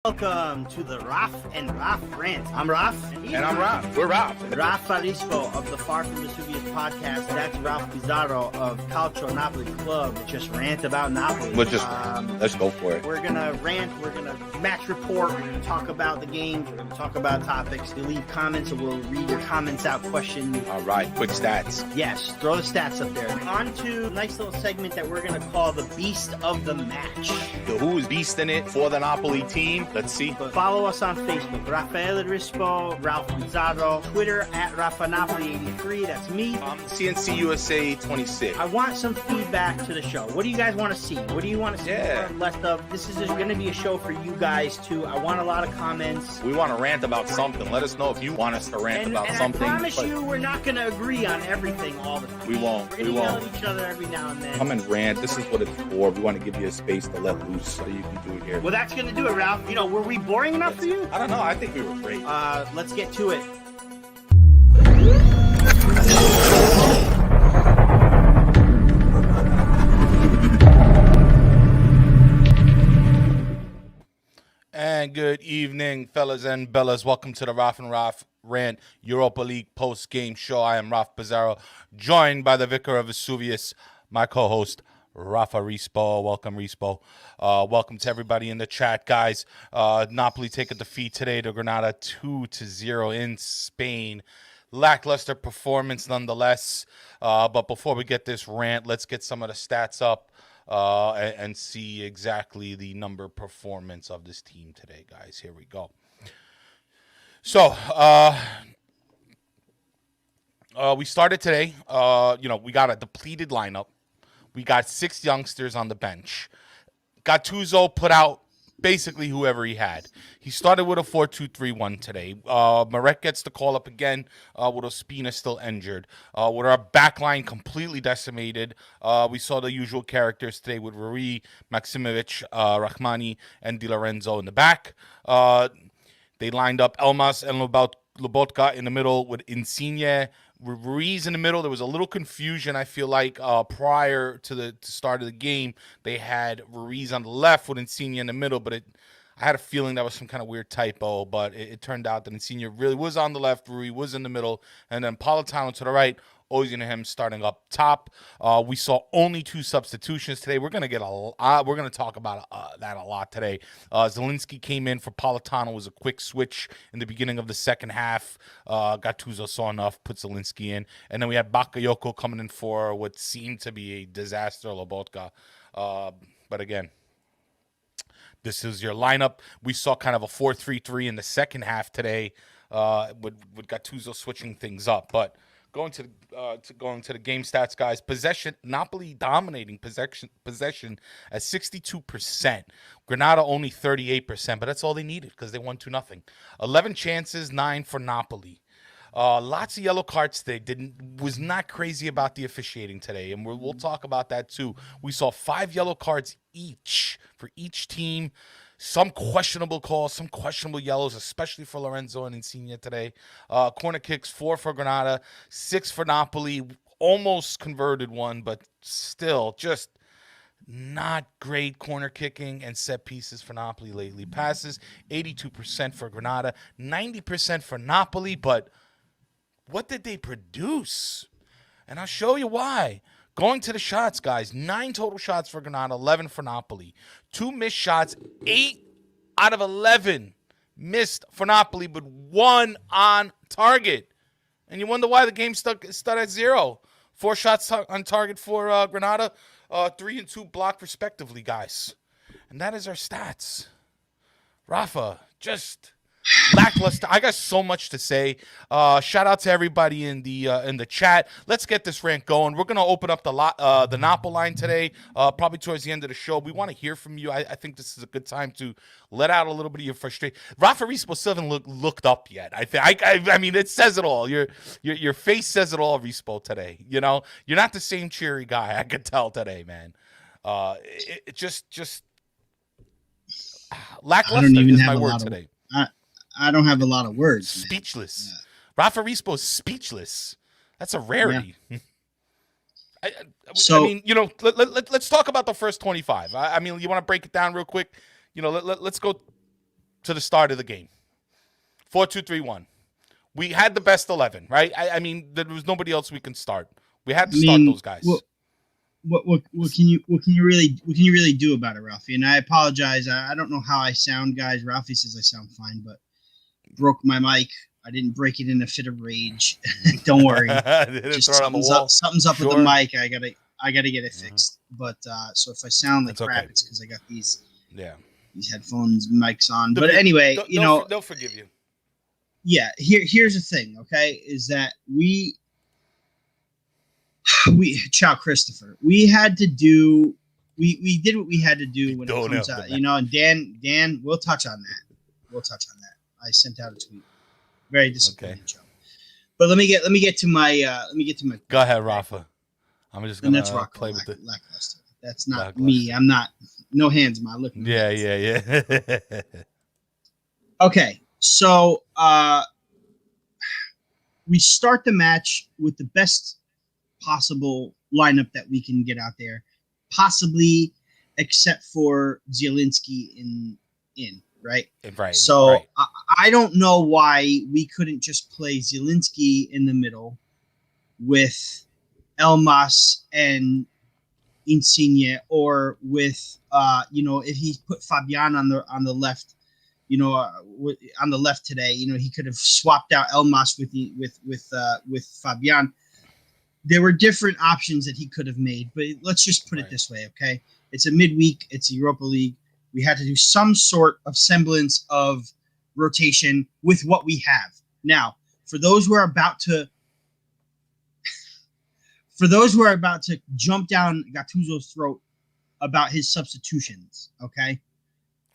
Welcome to the Raf and Raf rant. I'm Raf. And I'm Raf. We're Raf. Raf Farisco of the Far From Vesuvius podcast. That's Ralph Pizarro of Calcio Napoli Club. Just rant about Napoli. Let's go for it. We're going to rant. We're going to match report. We're going to talk about the games. We're going to talk about topics. You leave comments and we'll read your comments out, question you. All right. Quick stats. Yes. Throw the stats up there. On to a nice little segment that we're going to call the Beast of the Match. Who is beasting it for the Napoli team? Let's see. Follow us on Facebook, Rafael Rispo, Ralph Pizarro, Twitter at RafaNapoli83, that's me. CNC USA 26. I want some feedback to the show. What do you guys want to see? What do you want to see more or less of? This is going to be a show for you guys too. I want a lot of comments. We want to rant about something. Let us know if you want us to rant about something. I promise you we're not going to agree on everything all the time. We won't. We're going to yell at each other every now and then. Come and rant. This is what it's for. We want to give you a space to let loose so you can do it here. Well, that's going to do it, Ralph. You know, were we boring enough for you? I don't know. I think we were great. Let's get to it. And good evening, fellas and bellas. Welcome to the Raf and Raf Rant Europa League post-game show. I am Raf Pizarro, joined by the Vicar of Vesuvius, my co-host, Rafa Rispo. Welcome, Rispo. Welcome to everybody in the chat, guys. Napoli take a defeat today to Granada 2-0 in Spain. Lackluster performance nonetheless. But before we get this rant, let's get some of the stats up and see exactly the number performance of this team today, guys. Here we go. So, we started today. We got a depleted lineup. We got 6 youngsters on the bench. Gattuso put out basically whoever he had. He started with a 4-2-3-1 today. Marek gets the call up again with Ospina still injured. With our backline completely decimated, we saw the usual characters today with Rui, Maximovic, Rahmani, and Di Lorenzo in the back. They lined up Elmas and Lobotka in the middle with Insigne, Ruiz in the middle. There was a little confusion, I feel like, prior to the start of the game. They had Ruiz on the left with Insigne in the middle, but I had a feeling that was some kind of weird typo, but it turned out that Insigne really was on the left, Ruiz was in the middle, and then Politano to the right, Ozil starting up top. We saw only 2 substitutions today. We're gonna talk about that a lot today. Zielinski came in for Politano. It was a quick switch in the beginning of the second half. Gattuso saw enough, put Zielinski in, and then we had Bakayoko coming in for what seemed to be a disaster, Lobotka. But again, this is your lineup. We saw kind of a 4-3-3 in the second half today, with Gattuso switching things up, but. Going to the game stats, guys. Possession, Napoli dominating possession at 62%. Granada only 38%, but that's all they needed because they won 2-0. 11 chances, 9 for Napoli. Lots of yellow cards today. Was not crazy about the officiating today, and we'll talk about that too. We saw 5 yellow cards each for each team. Some questionable calls, some questionable yellows, especially for Lorenzo and Insigne today. Corner kicks, 4 for Granada, 6 for Napoli. Almost converted one, but still just not great corner kicking and set pieces for Napoli lately. Passes, 82% for Granada, 90% for Napoli, but what did they produce? And I'll show you why. Going to the shots, guys. 9 total shots for Granada, 11 for Napoli. 2 missed shots, 8 out of 11 missed for Napoli, but 1 on target. And you wonder why the game stuck at 0. 4 shots on target for Granada, 3 and 2 blocked respectively, guys. And that is our stats. Rafa, just lackluster. I got so much to say. Shout out to everybody in the chat. Let's get this rant going. We're gonna open up the Napoli line today, probably towards the end of the show. We want to hear from you. I think this is a good time to let out a little bit of your frustration. Rafa Rispo still haven't looked up yet. I mean, it says it all. Your face says it all, Rispo, today. You know, you're not the same cheery guy. I could tell today, man. It just lackluster is my word today. I don't have a lot of words. Speechless. Rafa Rispo is speechless. That's a rarity. Yeah. I mean, let's talk about the first 25. I mean, you want to break it down real quick? Let's go to the start of the game. 4-2-3-1. We had the best 11, right? I mean, there was nobody else we can start. We had to start those guys. What can you really do about it, Ralphie? And I apologize. I don't know how I sound, guys. Ralphie says I sound fine, but broke my mic. I didn't break it in a fit of rage. Don't worry. Just something's up with the mic. I gotta get it fixed. But so if I sound like crap, it's because I got these headphones mics on. But anyway, they'll forgive you. Yeah. Here's the thing. Okay, is that we ciao Christopher. We had to do. We did what we had to do when it comes out. And Dan, we'll touch on that. I sent out a tweet. Very disappointed, Joe. But let me get to my Go ahead, Rafa. I'm just gonna play with it. Lackluster. That's not me. I'm not. No hands, my look. Yeah. Okay, so we start the match with the best possible lineup that we can get out there, possibly except for Zielinski in. Right. So right. I don't know why we couldn't just play Zielinski in the middle with Elmas and Insigne, or with if he put Fabian on the left, on the left today, he could have swapped out Elmas with Fabian. There were different options that he could have made, but let's just put it this way, okay? It's a midweek. It's a Europa League. We had to do some sort of semblance of rotation with what we have. Now, for those who are about to jump down Gattuso's throat about his substitutions, okay?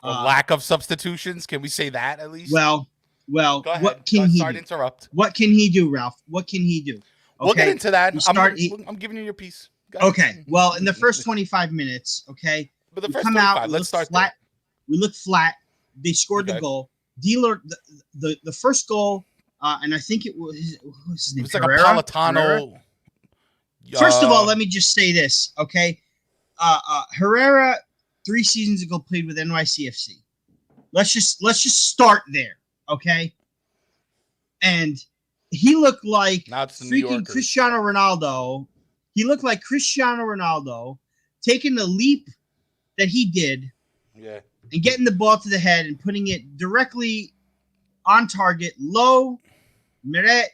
Lack of substitutions, can we say that at least? Well, go ahead. What can he do? Interrupt. What can he do, Ralph? What can he do? Okay? We'll get into that. I'm giving you your piece. Okay. Well, in the first 25 minutes, okay? But the first 25, let's start flat. We looked flat. They scored the goal. Dealer, the first goal, and I think it was his name. It was like a Politano. First of all, let me just say this, okay? Herrera 3 seasons ago played with NYCFC. Let's just start there, okay? And he looked like freaking Cristiano Ronaldo. He looked like Cristiano Ronaldo taking the leap that he did, and getting the ball to the head and putting it directly on target, low, Meret.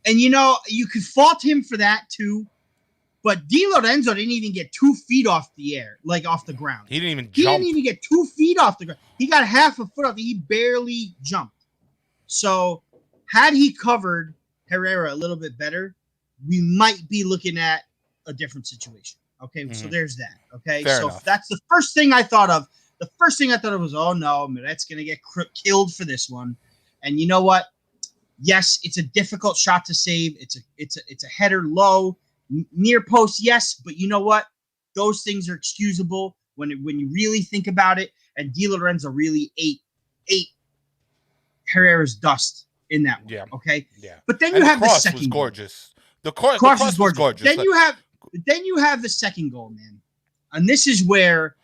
And you could fault him for that too, but Di Lorenzo didn't even get 2 feet off the air, like off the ground. He didn't even jump. He didn't even get 2 feet off the ground. He got half a foot off. He barely jumped. So had he covered Herrera a little bit better, we might be looking at a different situation. Okay, so there's that. Okay, Fair so enough. That's the first thing I thought of. The first thing I thought of was, oh no, Miret's gonna get killed for this one. And you know what? Yes, it's a difficult shot to save. It's a header low, near post. Yes, but you know what? Those things are excusable when you really think about it. And Di Lorenzo really ate Herrera's dust in that one. Yeah. Okay. Yeah. But then you have the second. Was gorgeous. The cross was gorgeous. Then you have the second goal, man. And this is where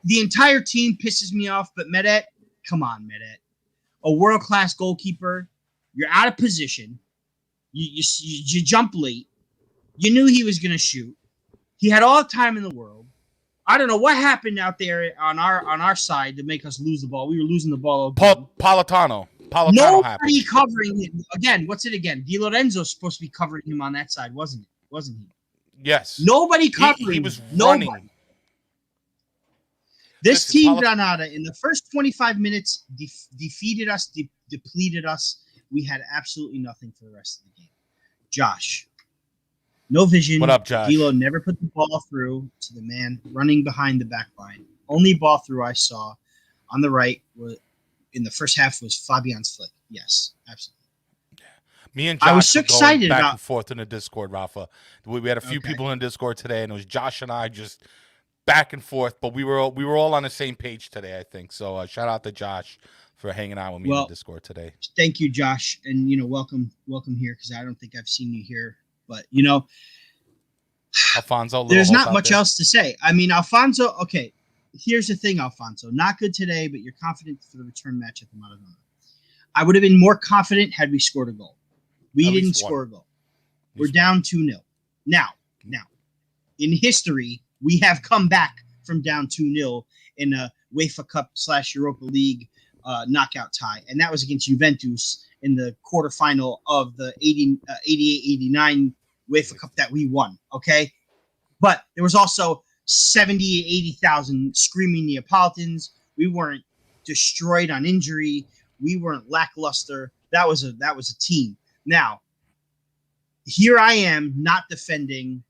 the entire team pisses me off. But Meret, come on, Meret. A world-class goalkeeper. You're out of position. You jump late. You knew he was going to shoot. He had all the time in the world. I don't know what happened out there on our side to make us lose the ball. We were losing the ball. Politano Nobody happened. covering him. Again, what's it again? Di Lorenzo's supposed to be covering him on that side, wasn't he? Yes. Nobody covering. He was running. Nobody. This team, Granada, in the first 25 minutes, defeated us, depleted us. We had absolutely nothing for the rest of the game. Josh, no vision. What up, Josh? Dilo never put the ball through to the man running behind the back line. Only ball through I saw on the right in the first half was Fabian's flick. Yes, absolutely. Me and Josh I was so excited back about and forth in the Discord, Rafa. We had a few people in the Discord today, and it was Josh and I just back and forth. But we were all on the same page today, I think. So shout out to Josh for hanging out with me in the Discord today. Thank you, Josh, and welcome here, because I don't think I've seen you here. But Alfonso, there's not much else to say. I mean, Alfonso. Okay, here's the thing, Alfonso. Not good today, but you're confident for the return match at the Maradona. I would have been more confident had we scored a goal. We didn't score a goal. We're down 2-0. Now, in history, we have come back from down 2-0 in a UEFA Cup / Europa League knockout tie, and that was against Juventus in the quarterfinal of the 88-89 UEFA Cup that we won, okay? But there was also 70, 80,000 screaming Neapolitans. We weren't destroyed on injury. We weren't lackluster. That was a team. Now, here I am not defending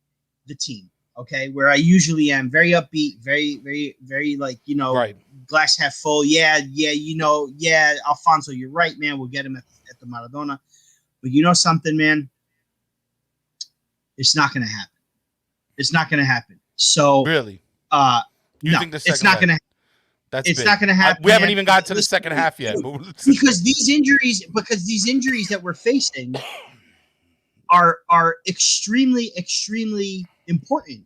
the team, okay? Where I usually am, very upbeat, very, very, very like, right. Glass half full. Yeah, Alfonso, you're right, man. We'll get him at the Maradona. But you know something, man? It's not going to happen. It's not going to happen. So really, no, it's not going to. It's not going to happen. We haven't even got to the second half yet. Because these injuries that we're facing are extremely, extremely important.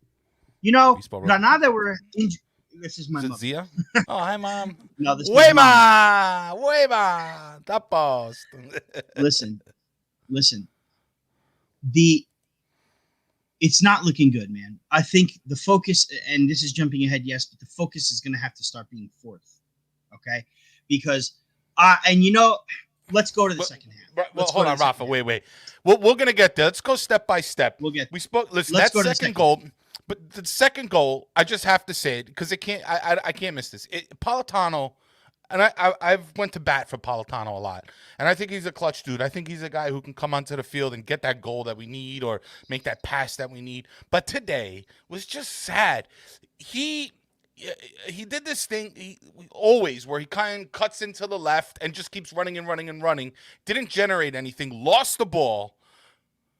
Granada were injured. This is my mother. Zia? Oh, hi, Mom. No, this is Wema, tapos. Listen. It's not looking good, man. I think the focus, and this is jumping ahead, yes, but the focus is going to have to start being fourth, okay? Because, let's go to the second half. Well, hold on, Rafa. Wait. We're going to get there. Let's go step by step. We spoke. Listen, that second goal. But the second goal, I just have to say it because I can't miss this. Politano, and I've went to bat for Politano a lot, and I think he's a clutch dude. I think he's a guy who can come onto the field and get that goal that we need or make that pass that we need. But today was just sad. He did this thing always where he kind of cuts into the left and just keeps running and running and running. Didn't generate anything. Lost the ball.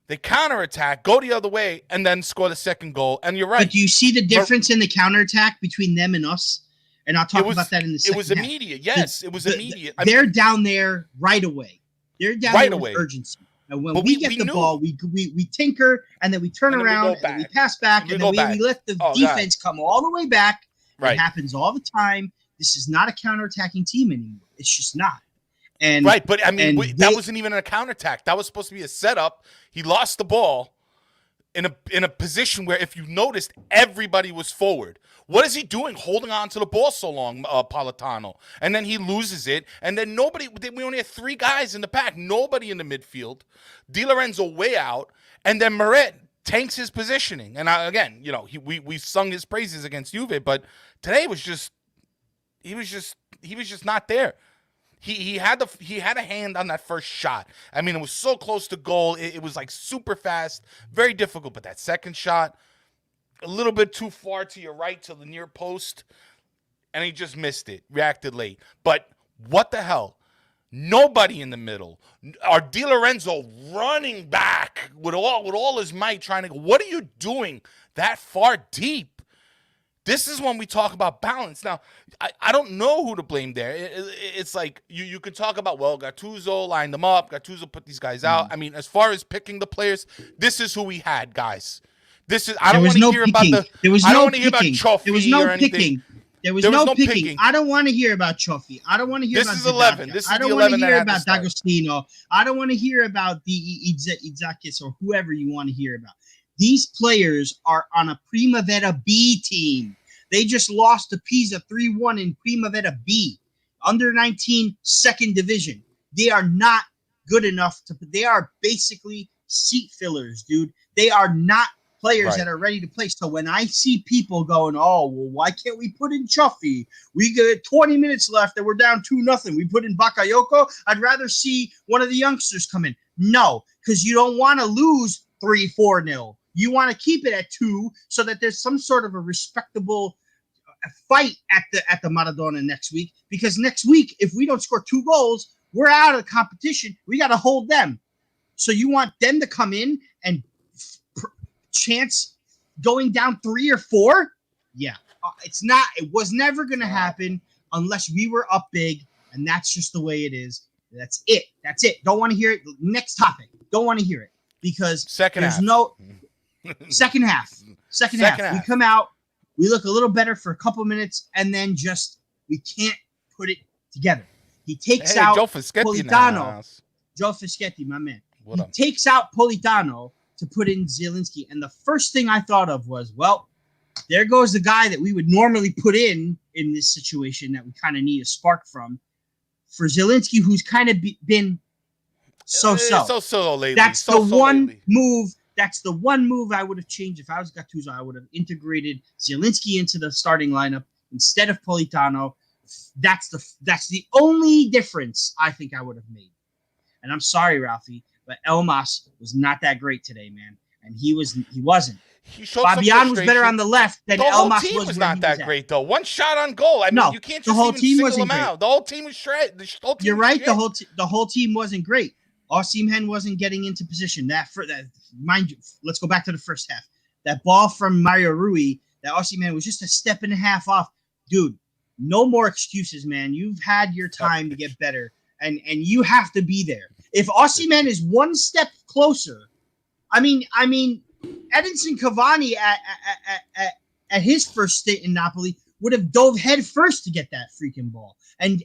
They counterattack, go the other way, and then score the second goal. And you're right. But do you see the difference in the counterattack between them and us? And I'll talk about that in the second half. It was immediate. Yes, it was immediate. They're down there right away. They're down there with urgency. And when we get the ball, we tinker, and then we turn around, and then we pass back, and then we let the defense come all the way back. Right. It happens all the time. This is not a counterattacking team anymore. It's just not. And right, but I mean, that wasn't even a counterattack. That was supposed to be a setup. He lost the ball in a position where, if you noticed, everybody was forward. What is he doing holding on to the ball so long, Politano? And then he loses it, and then we only had 3 guys in the pack, nobody in the midfield. Di Lorenzo way out, and then Meret tanks his positioning. And again, we sung his praises against Juve, but today he was just not there. He had a hand on that first shot. I mean, it was so close to goal. It was like super fast, very difficult. But that second shot, a little bit too far to your right to the near post, and he just missed it. Reacted late. But what the hell? Nobody in the middle. Our Di Lorenzo running back with all his might, trying to go. What are you doing that far deep? This is when we talk about balance. Now, I don't know who to blame there. It's like you could talk about, well, Gattuso lined them up. Gattuso put these guys out. I mean, as far as picking the players, this is who we had, guys. I don't want to hear about the. There was no picking. There was no picking. There was no picking. I don't want to hear about Cioffi. I don't want to hear about. This is 11. This is I don't want to hear about D'Agostino. I don't want to hear about the Itzakis or whoever you want to hear about. These players are on a Primavera B team. They just lost to Pisa 3-1 in Primavera B, under 19 second division. They are not good enough they are basically seat fillers, dude. They are not players that are ready to play. So when I see people going, oh, well, why can't we put in Cioffi? We get 20 minutes left and we're down 2-0. We put in Bakayoko. I'd rather see one of the youngsters come in. No, because you don't want to lose 3-4-0. You want to keep it at 2 so that there's some sort of a respectable fight at the Maradona next week. Because next week, if we don't score 2 goals, we're out of the competition. We got to hold them. So you want them to come in and chance going down 3 or 4? Yeah, it was never going to happen unless we were up big, and that's just the way it is. That's it. Don't want to hear it. Next topic. Don't want to hear it because second half. We come out. We look a little better for a couple minutes, and then we can't put it together. He takes out Joe Fischetti Politano. Joe Fischetti, my man. He takes out Politano to put in Zielinski. And the first thing I thought of was, well, there goes the guy that we would normally put in this situation that we kind of need a spark from. For Zielinski, who's kind of been so-so. So-so lately. That's the one move. That's the one move I would have changed if I was Gattuso. I would have integrated Zielinski into the starting lineup instead of Politano. That's the only difference I think I would have made. And I'm sorry, Ralphie, but Elmas was not that great today, man. And he wasn't. Fabian was better on the left than Elmas was. The whole team was not that great, though. One shot on goal. I mean, you can't just even single him out. The whole team was shredded. You're right. The whole team wasn't great. Osimhen wasn't getting into position. Mind you, let's go back to the first half. That ball from Mario Rui, that Osimhen was just a step and a half off. Dude, no more excuses, man. You've had your time to get better, and you have to be there. If Osimhen is one step closer, I mean, Edinson Cavani at his first stint in Napoli would have dove head first to get that freaking ball. And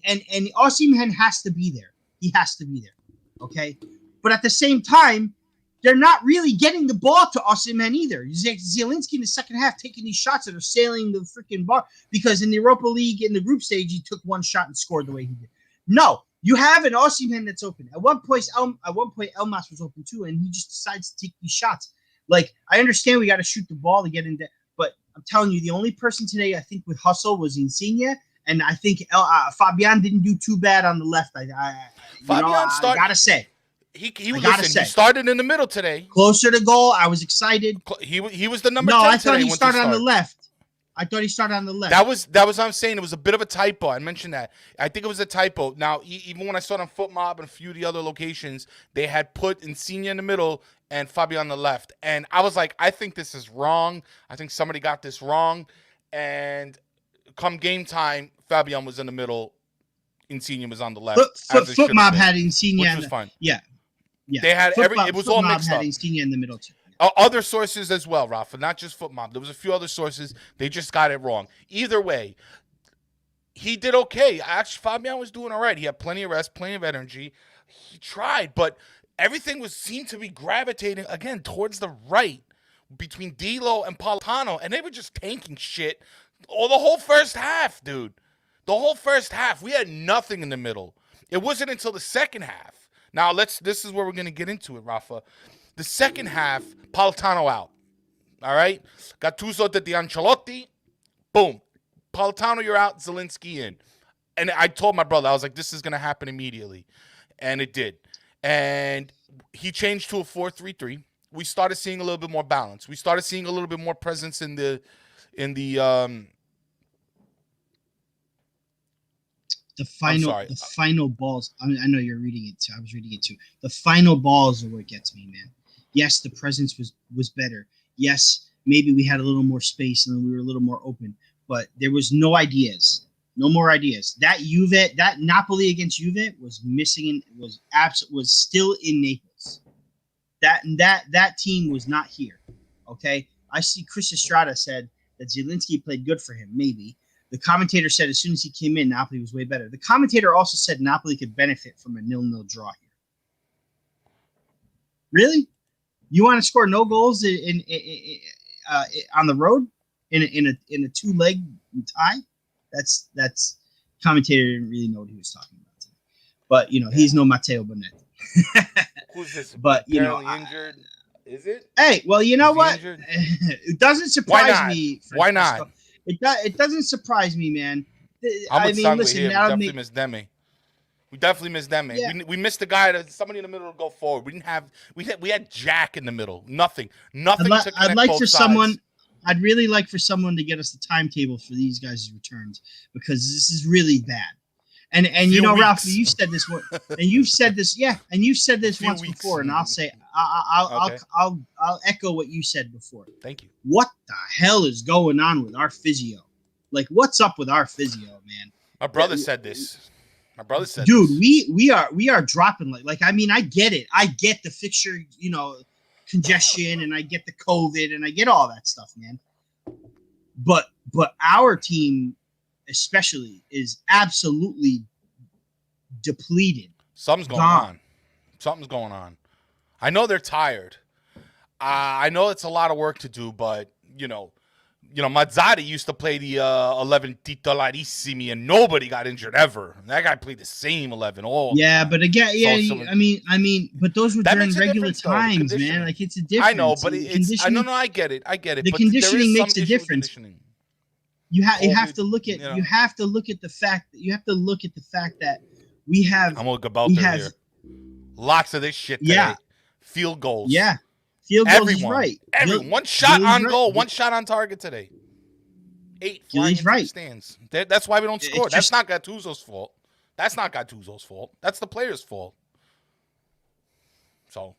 Osimhen has to be there. He has to be there. Okay, but at the same time, they're not really getting the ball to Osimhen either. Zielinski in the second half taking these shots that are sailing the freaking bar because in the Europa League in the group stage he took one shot and scored the way he did. No, you have an Osimhen that's open. At one point, Elmas was open too, and he just decides to take these shots. Like, I understand we got to shoot the ball to get in there, but I'm telling you, the only person today I think with hustle was Insigne. And I think Fabian didn't do too bad on the left. I gotta say, he started in the middle today, closer to goal. I was excited. He was the number 10 I thought he started on the left. I thought he started on the left. That was what I'm saying. It was a bit of a typo. I mentioned that. I think it was a typo. Now, even when I saw it on FootMob and a few of the other locations, they had put Insigne in the middle and Fabian on the left, and I was like, I think this is wrong. I think somebody got this wrong, and come game time, Fabian was in the middle. Insigne was on the left. FootMob had Insigne, which was fine. Yeah. They had it was all mixed up. Had Insigne in the middle too. Other sources as well, Rafa, not just FootMob. There was a few other sources. They just got it wrong. Either way, he did okay. Actually, Fabian was doing all right. He had plenty of rest, plenty of energy. He tried, but everything seemed to be gravitating again towards the right between D'Lo and Politano, and they were just tanking shit. The whole first half, dude. The whole first half. We had nothing in the middle. It wasn't until the second half. Now, this is where we're going to get into it, Rafa. The second half, Politano out. All right? Gattuso did the Ancelotti. Boom. Politano, you're out. Zielinski in. And I told my brother, I was like, this is going to happen immediately. And it did. And he changed to a 4-3-3. We started seeing a little bit more balance. We started seeing a little bit more presence in the final balls. I mean, I know you're reading it too. I was reading it too. The final balls are what gets me, man. Yes, the presence was better. Yes, maybe we had a little more space and we were a little more open, but there was no ideas. No more ideas. That Napoli against Juve was missing. Was still in Naples. That team was not here. Okay, I see. Chris Estrada said that Zielinski played good for him. Maybe the commentator said as soon as he came in, Napoli was way better. The commentator also said Napoli could benefit from a 0-0 draw here. Really? You want to score no goals on the road in a 2-leg tie? That's commentator didn't really know what he was talking about today. But he's no Matteo Bonetti. Who's this? But injured. Is it? Hey, well, you know what? It doesn't surprise me. Why not? It doesn't surprise me, man. Listen, we definitely missed Demi. We definitely missed Demi. Yeah. We missed the guy that somebody in the middle to go forward. We had Jack in the middle. Nothing to connect both sides. I'd really like for someone to get us the timetable for these guys' returns because this is really bad. And Ralph, you said this one, and you've said this, and you've said this once before, and I'll say I'll echo what you said before. Thank you. What the hell is going on with our physio? Like, what's up with our physio, man? My brother said this. Dude, we are dropping like I mean, I get it. I get the fixture, congestion, and I get the COVID, and I get all that stuff, man. but our team especially is absolutely depleted. Something's going on. Something's going on. I know they're tired. I know it's a lot of work to do, but Mazzari used to play the 11 titolarissimi, and nobody got injured ever. That guy played the same 11 all. Yeah, time. but again, I mean, but those were during regular times, man. Like it's a difference. I know, but I get it. The but conditioning makes a difference. You have to look at the fact that we have. I'm gonna here. Lots of this shit today. Yeah. Field goals. Yeah. Field goals is right. Everyone. One shot on goal. One shot on target today. 8 flying into the stands. That's why we don't score. That's not Gattuso's fault. That's the player's fault. So.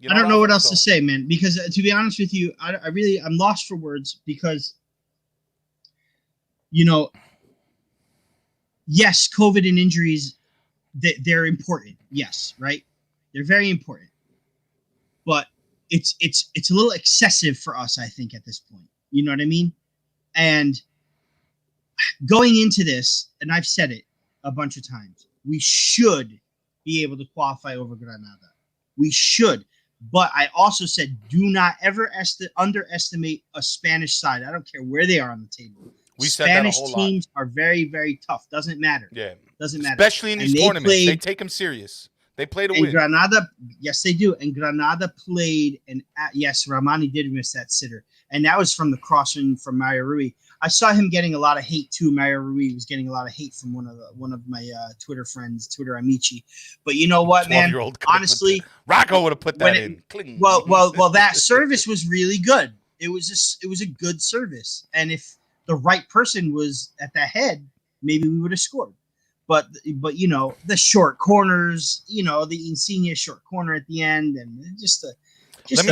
I don't know what else to say, man. Because to be honest with you, I'm lost for words because, yes, COVID and injuries, they're important. Yes, right? They're very important. But it's a little excessive for us, I think, at this point. You know what I mean? And going into this, and I've said it a bunch of times, we should be able to qualify over Granada. We should. But I also said, do not ever underestimate a Spanish side. I don't care where they are on the table. Spanish teams are very, very tough. Doesn't matter. Yeah. Doesn't matter. Especially in these tournaments. They take them serious. They play to win. Granada, yes, they do. And Granada played, yes, Ramani did miss that sitter. And that was from the crossing from Mario Rui. I saw him getting a lot of hate too. Mario Rui was getting a lot of hate from one of my Twitter friends, Twitter Amici. But you know what, man? Honestly, Rocco would have put that in. Well, that service was really good. It was a good service. And if the right person was at the head, maybe we would have scored. But the short corners, the Insigne short corner at the end, and just a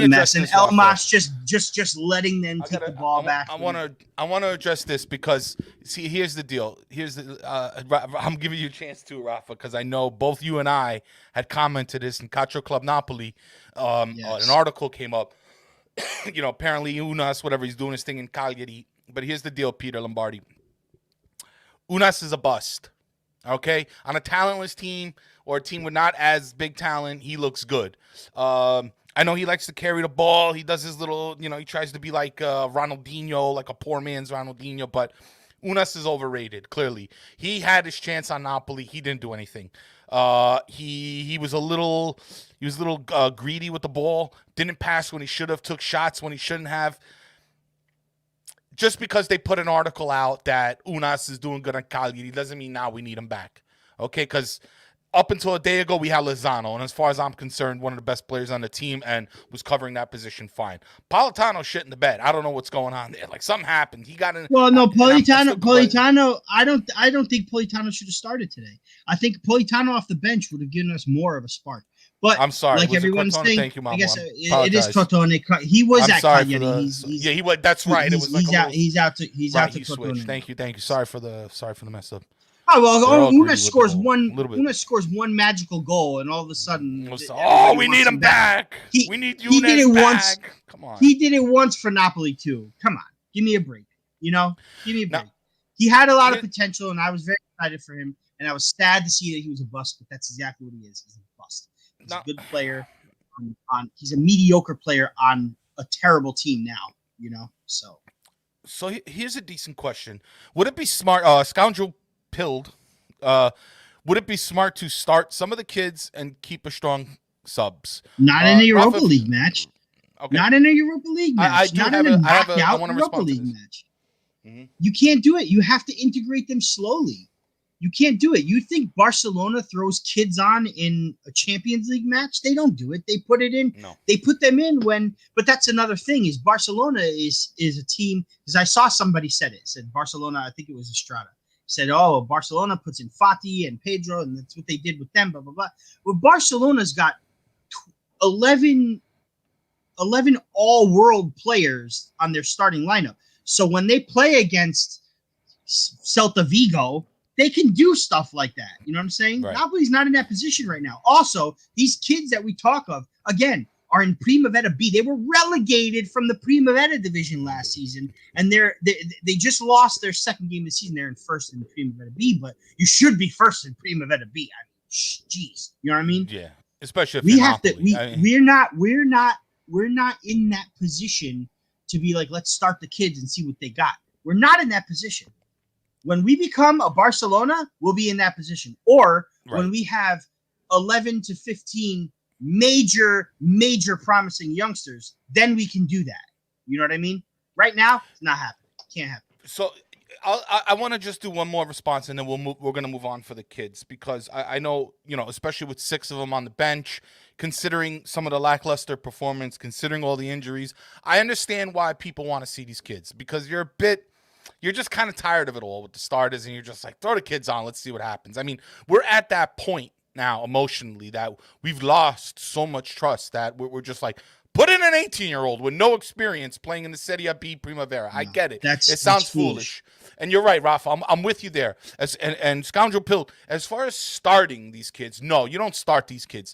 mess. And Elmas just letting them take the ball back. I want to address this because see, here's the deal. I'm giving you a chance to, Rafa, because I know both you and I had commented this in Calcio Club Napoli. An article came up. Apparently Unas, whatever, he's doing his thing in Cagliari. But here's the deal, Peter Lombardi. Unas is a bust. Okay, on a talentless team or a team with not as big talent, he looks good. I know he likes to carry the ball. He does his little, he tries to be like Ronaldinho, like a poor man's Ronaldinho. But Unas is overrated. Clearly, he had his chance on Napoli. He didn't do anything. He was a little greedy with the ball. Didn't pass when he should have. Took shots when he shouldn't have. Just because they put an article out that Unas is doing good on Cagliari doesn't mean now we need him back. Okay, because up until a day ago, we had Lozano. And as far as I'm concerned, one of the best players on the team and was covering that position fine. Politano shit in the bed. I don't know what's going on there. Like, something happened. He got in. Well, no, Politano, I don't think Politano should have started today. I think Politano off the bench would have given us more of a spark. But I'm sorry. Like everyone's saying, thank you, Mom. I guess it is Crotone. He was at Cagliari. He was. That's right. He's out to Crotone. Thank you. Sorry for the mess up. Oh well, Unas scores one magical goal, and all of a sudden, we need him back. We need Unas did it back. Once. Come on. He did it once for Napoli too. Come on, give me a break. Give me a break. He had a lot of potential, and I was very excited for him. And I was sad to see that he was a bust, but that's exactly what he is. He's a bust. He's a good player. He's a mediocre player on a terrible team now. So here's a decent question: would it be smart? Scoundrel pilled. Would it be smart to start some of the kids and keep a strong subs? Not in a Europa League match. Okay. Not in a Europa League match. I want to Europa League match. Mm-hmm. You can't do it. You have to integrate them slowly. You can't do it. You think Barcelona throws kids on in a Champions League match? They don't do it. They put it in. No. They put them in but that's another thing is Barcelona is a team, because I saw somebody said Barcelona, I think it was Estrada, said, Barcelona puts in Fati and Pedro, and that's what they did with them, blah, blah, blah. Well, Barcelona's got 11 all-world players on their starting lineup. So when they play against Celta Vigo, they can do stuff like that. You know what I'm saying? Right. Napoli's not in that position right now. Also, these kids that we talk of, again, are in Primavera B. They were relegated from the Primavera division last season, and they just lost their second game of the season. They're in first in Primavera B, but you should be first in Primavera B. I mean, jeez, you know what I mean? Yeah, especially if we you're have Napoli. to. I mean, We're not in that position to be like, let's start the kids and see what they got. We're not in that position. When we become a Barcelona, we'll be in that position. Or when we have 11 to 15 major promising youngsters, then we can do that. You know what I mean? Right now, it's not happening. Can't happen. So I want to just do one more response, and then we're going to move on for the kids, because I know, especially with 6 of them on the bench, considering some of the lackluster performance, considering all the injuries, I understand why people want to see these kids, because you're just kind of tired of it all with the starters, and you're just like, throw the kids on, let's see what happens. I mean, we're at that point now emotionally that we've lost so much trust that we're just like, put in an 18-year-old with no experience playing in the Serie B Primavera. No, I get it. It sounds foolish. And you're right, Rafa. I'm with you there. And Scoundrel Pill, as far as starting these kids, no, you don't start these kids.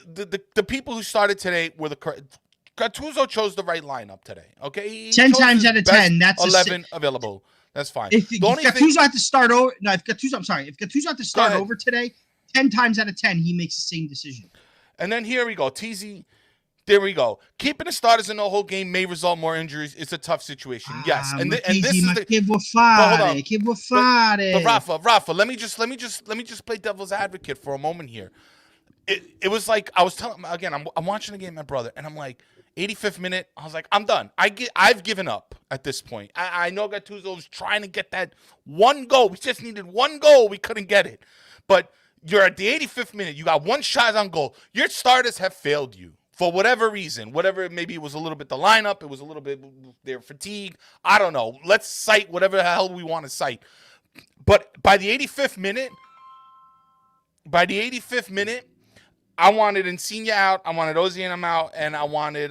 The people who started today were the correct. Gattuso chose the right lineup today. Okay, he 10 times out of 10, that's 11 available. That's fine. If Gattuso had to start over, if Gattuso had to start over today, 10 times out of 10, he makes the same decision. And then here we go, TZ. There we go. Keeping the starters in the whole game may result more injuries. It's a tough situation. Yes, and this is but Rafa, let me just play devil's advocate for a moment here. It was like I was telling again. I'm watching the game, my brother, and I'm like, 85th minute. I was like, I'm done. I've given up at this point. I know Gattuso was trying to get that one goal. We just needed one goal. We couldn't get it. But you're at the 85th minute. You got one shot on goal. Your starters have failed you for whatever reason. Whatever, maybe it was a little bit the lineup. It was a little bit their fatigue. I don't know. Let's cite whatever the hell we want to cite. But by the 85th minute, I wanted Insigne out, I wanted Osimhen out, and I wanted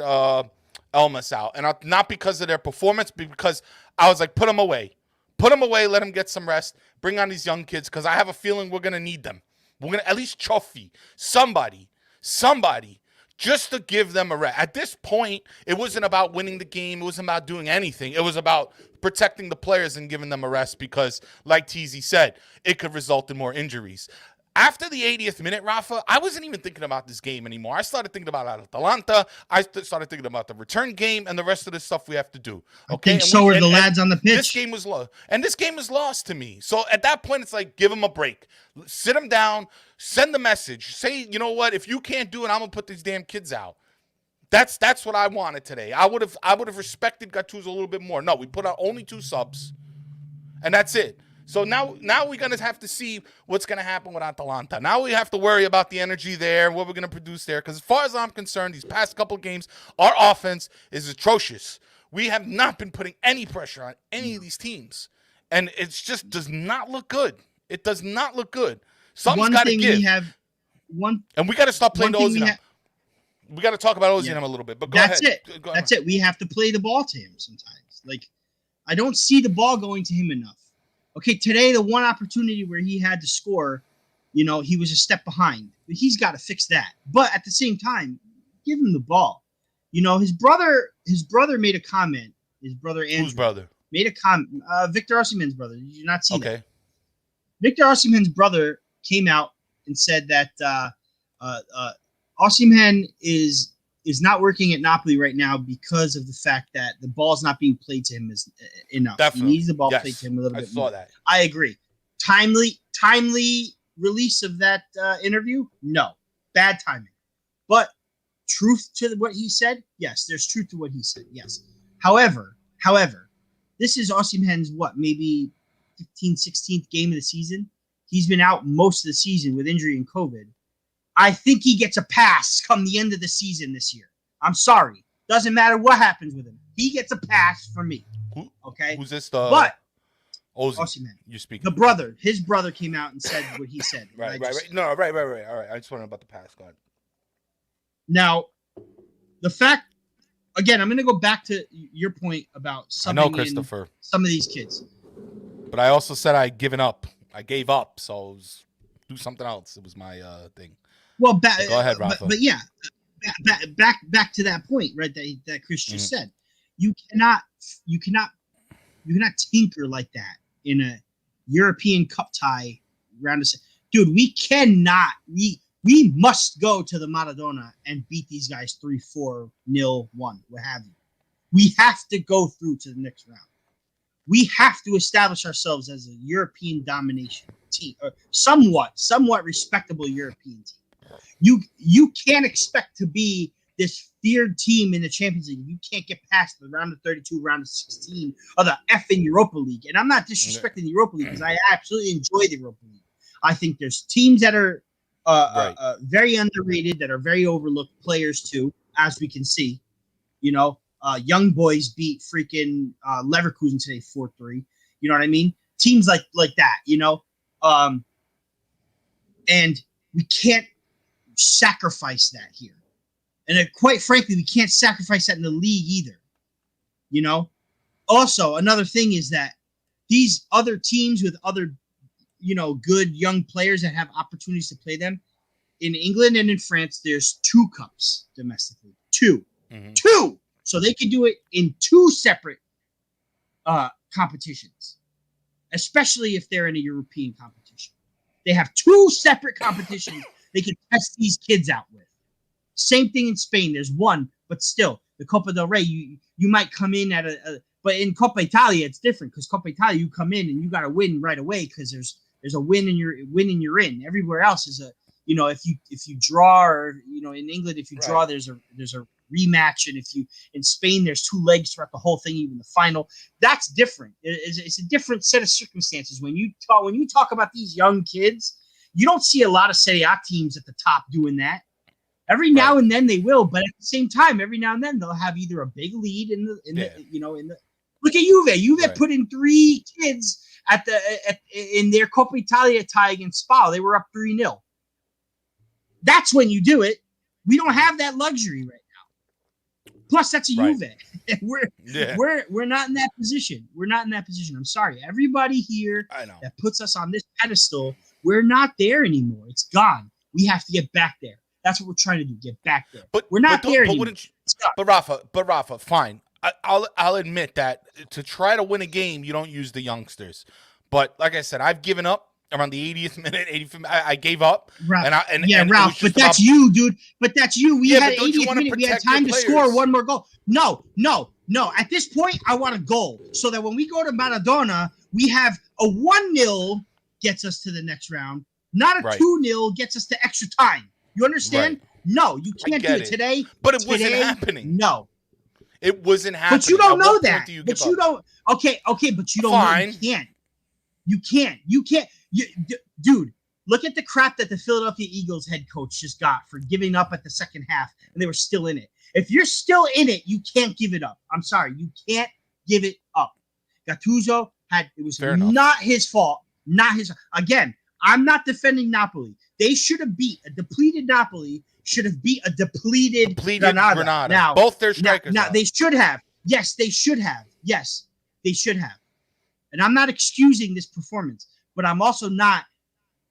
Elmas out. And not because of their performance, but because I was like, put them away. Put them away, let them get some rest. Bring on these young kids, because I have a feeling we're going to need them. We're going to at least trophy somebody, just to give them a rest. At this point, it wasn't about winning the game. It wasn't about doing anything. It was about protecting the players and giving them a rest because, like TZ said, it could result in more injuries. After the 80th minute, Rafa, I wasn't even thinking about this game anymore. I started thinking about Atalanta. I started thinking about the return game and the rest of the stuff we have to do. Okay, so were the lads on the pitch. This game was lost, and this game was lost to me. So at that point, it's like, give them a break, sit them down, send the message, say, you know what? If you can't do it, I'm gonna put these damn kids out. That's what I wanted today. I would have respected Gattuso a little bit more. No, we put out only 2 subs, and that's it. So now we're going to have to see what's going to happen with Atalanta. Now we have to worry about the energy there, what we're going to produce there. Because as far as I'm concerned, these past couple games, our offense is atrocious. We have not been putting any pressure on any of these teams. And it just does not look good. It does not look good. Something's got to give. And we got to stop playing the Osimhen. We got to talk about Osimhen a little bit. But That's it. We have to play the ball to him sometimes. Like, I don't see the ball going to him enough. Okay, today, the one opportunity where he had to score, he was a step behind. He's got to fix that. But at the same time, give him the ball. His brother made a comment. His brother Andrew. Whose brother? Made a comment. Victor Osimhen's brother. Did you not see that? Okay. Victor Osimhen's brother came out and said that Osimhen is not working at Napoli right now because of the fact that the ball's not being played to him enough. Definitely. He needs the ball played to him a little bit more. I saw that. I agree. Timely release of that interview? No. Bad timing. But truth to what he said? Yes, there's truth to what he said. Yes. However, this is Osimhen's maybe 15th, 16th game of the season. He's been out most of the season with injury and COVID. I think he gets a pass come the end of the season this year. I'm sorry. Doesn't matter what happens with him. He gets a pass for me. Okay? Who's this? But Osimhen. You're speaking. His brother came out and said what he said. Right. No, right. All right. I just wondering about the pass. Go ahead. Now, the fact, again, I'm going to go back to your point about some of these kids. But I also said I given up. I gave up. So do something else. It was my thing. Well, go ahead, Rafa. But yeah, back to that point, right? That Chris just said. You cannot tinker like that in a European Cup tie round of. Dude, we cannot. We must go to the Maradona and beat these guys 3-4, 0-1, what have you. We have to go through to the next round. We have to establish ourselves as a European domination team, or somewhat respectable European team. You can't expect to be this feared team in the Champions League. You can't get past the round of 32, round of 16 of the effing Europa League. And I'm not disrespecting the Europa League because I absolutely enjoy the Europa League. I think there's teams that are very underrated, that are very overlooked, players too, as we can see. Young boys beat freaking Leverkusen today 4-3. You know what I mean? Teams like that, and we can't sacrifice that here. And quite frankly, we can't sacrifice that in the league either. Also, another thing is that these other teams with other, good young players that have opportunities to play them, in England and in France, there's 2 cups domestically. 2. Mm-hmm. 2! So they can do it in 2 separate competitions, especially if they're in a European competition. They have 2 separate competitions they can test these kids out with. Same thing in Spain. There's 1, but still, the Copa del Rey, you might come in at but in Coppa Italia, it's different because Coppa Italia, you come in and you got to win right away because there's a win and you're in. Everywhere else is if you draw, or in England, if you draw, there's a rematch, and in Spain there's 2 legs throughout the whole thing, even the final. That's different. It's a different set of circumstances. When you talk about these young kids, you don't see a lot of Serie A teams at the top doing that. Every now and then they will, but at the same time, every now and then they'll have either a big lead in the look at Juve. Juve put in 3 kids in their Coppa Italia tie against Spal. They were up 3-0. That's when you do it. We don't have that luxury right now. Plus, that's a Juve. We're not in that position. We're not in that position. I'm sorry. Everybody here that puts us on this pedestal, we're not there anymore. It's gone. We have to get back there. That's what we're trying to do. Get back there. But we're not there anymore. But Rafa, fine. I'll admit that to try to win a game, you don't use the youngsters. But like I said, I've given up. Around the 80th minute, 85th, I gave up. Ralph, Ralph, but that's you, dude. But that's you. We had 80th minute. We had time to score 1 more goal. No. At this point, I want a goal so that when we go to Maradona, we have a 1-0 gets us to the next round, not a 2-0 gets us to extra time. You understand? Right. No, you can't do it today. But it wasn't happening. No. It wasn't happening. But you don't know that. But you don't. Okay, but you don't know. You can't. Dude, look at the crap that the Philadelphia Eagles head coach just got for giving up at the second half, and they were still in it. If you're still in it, you can't give it up. I'm sorry, you can't give it up. Gattuso it was not his fault. Not his. Again, I'm not defending Napoli. They should have beat a depleted Napoli. Should have beat a depleted Granada. Now, both their strikers. Now they should have. Yes, they should have. Yes, they should have. And I'm not excusing this performance, but I'm also not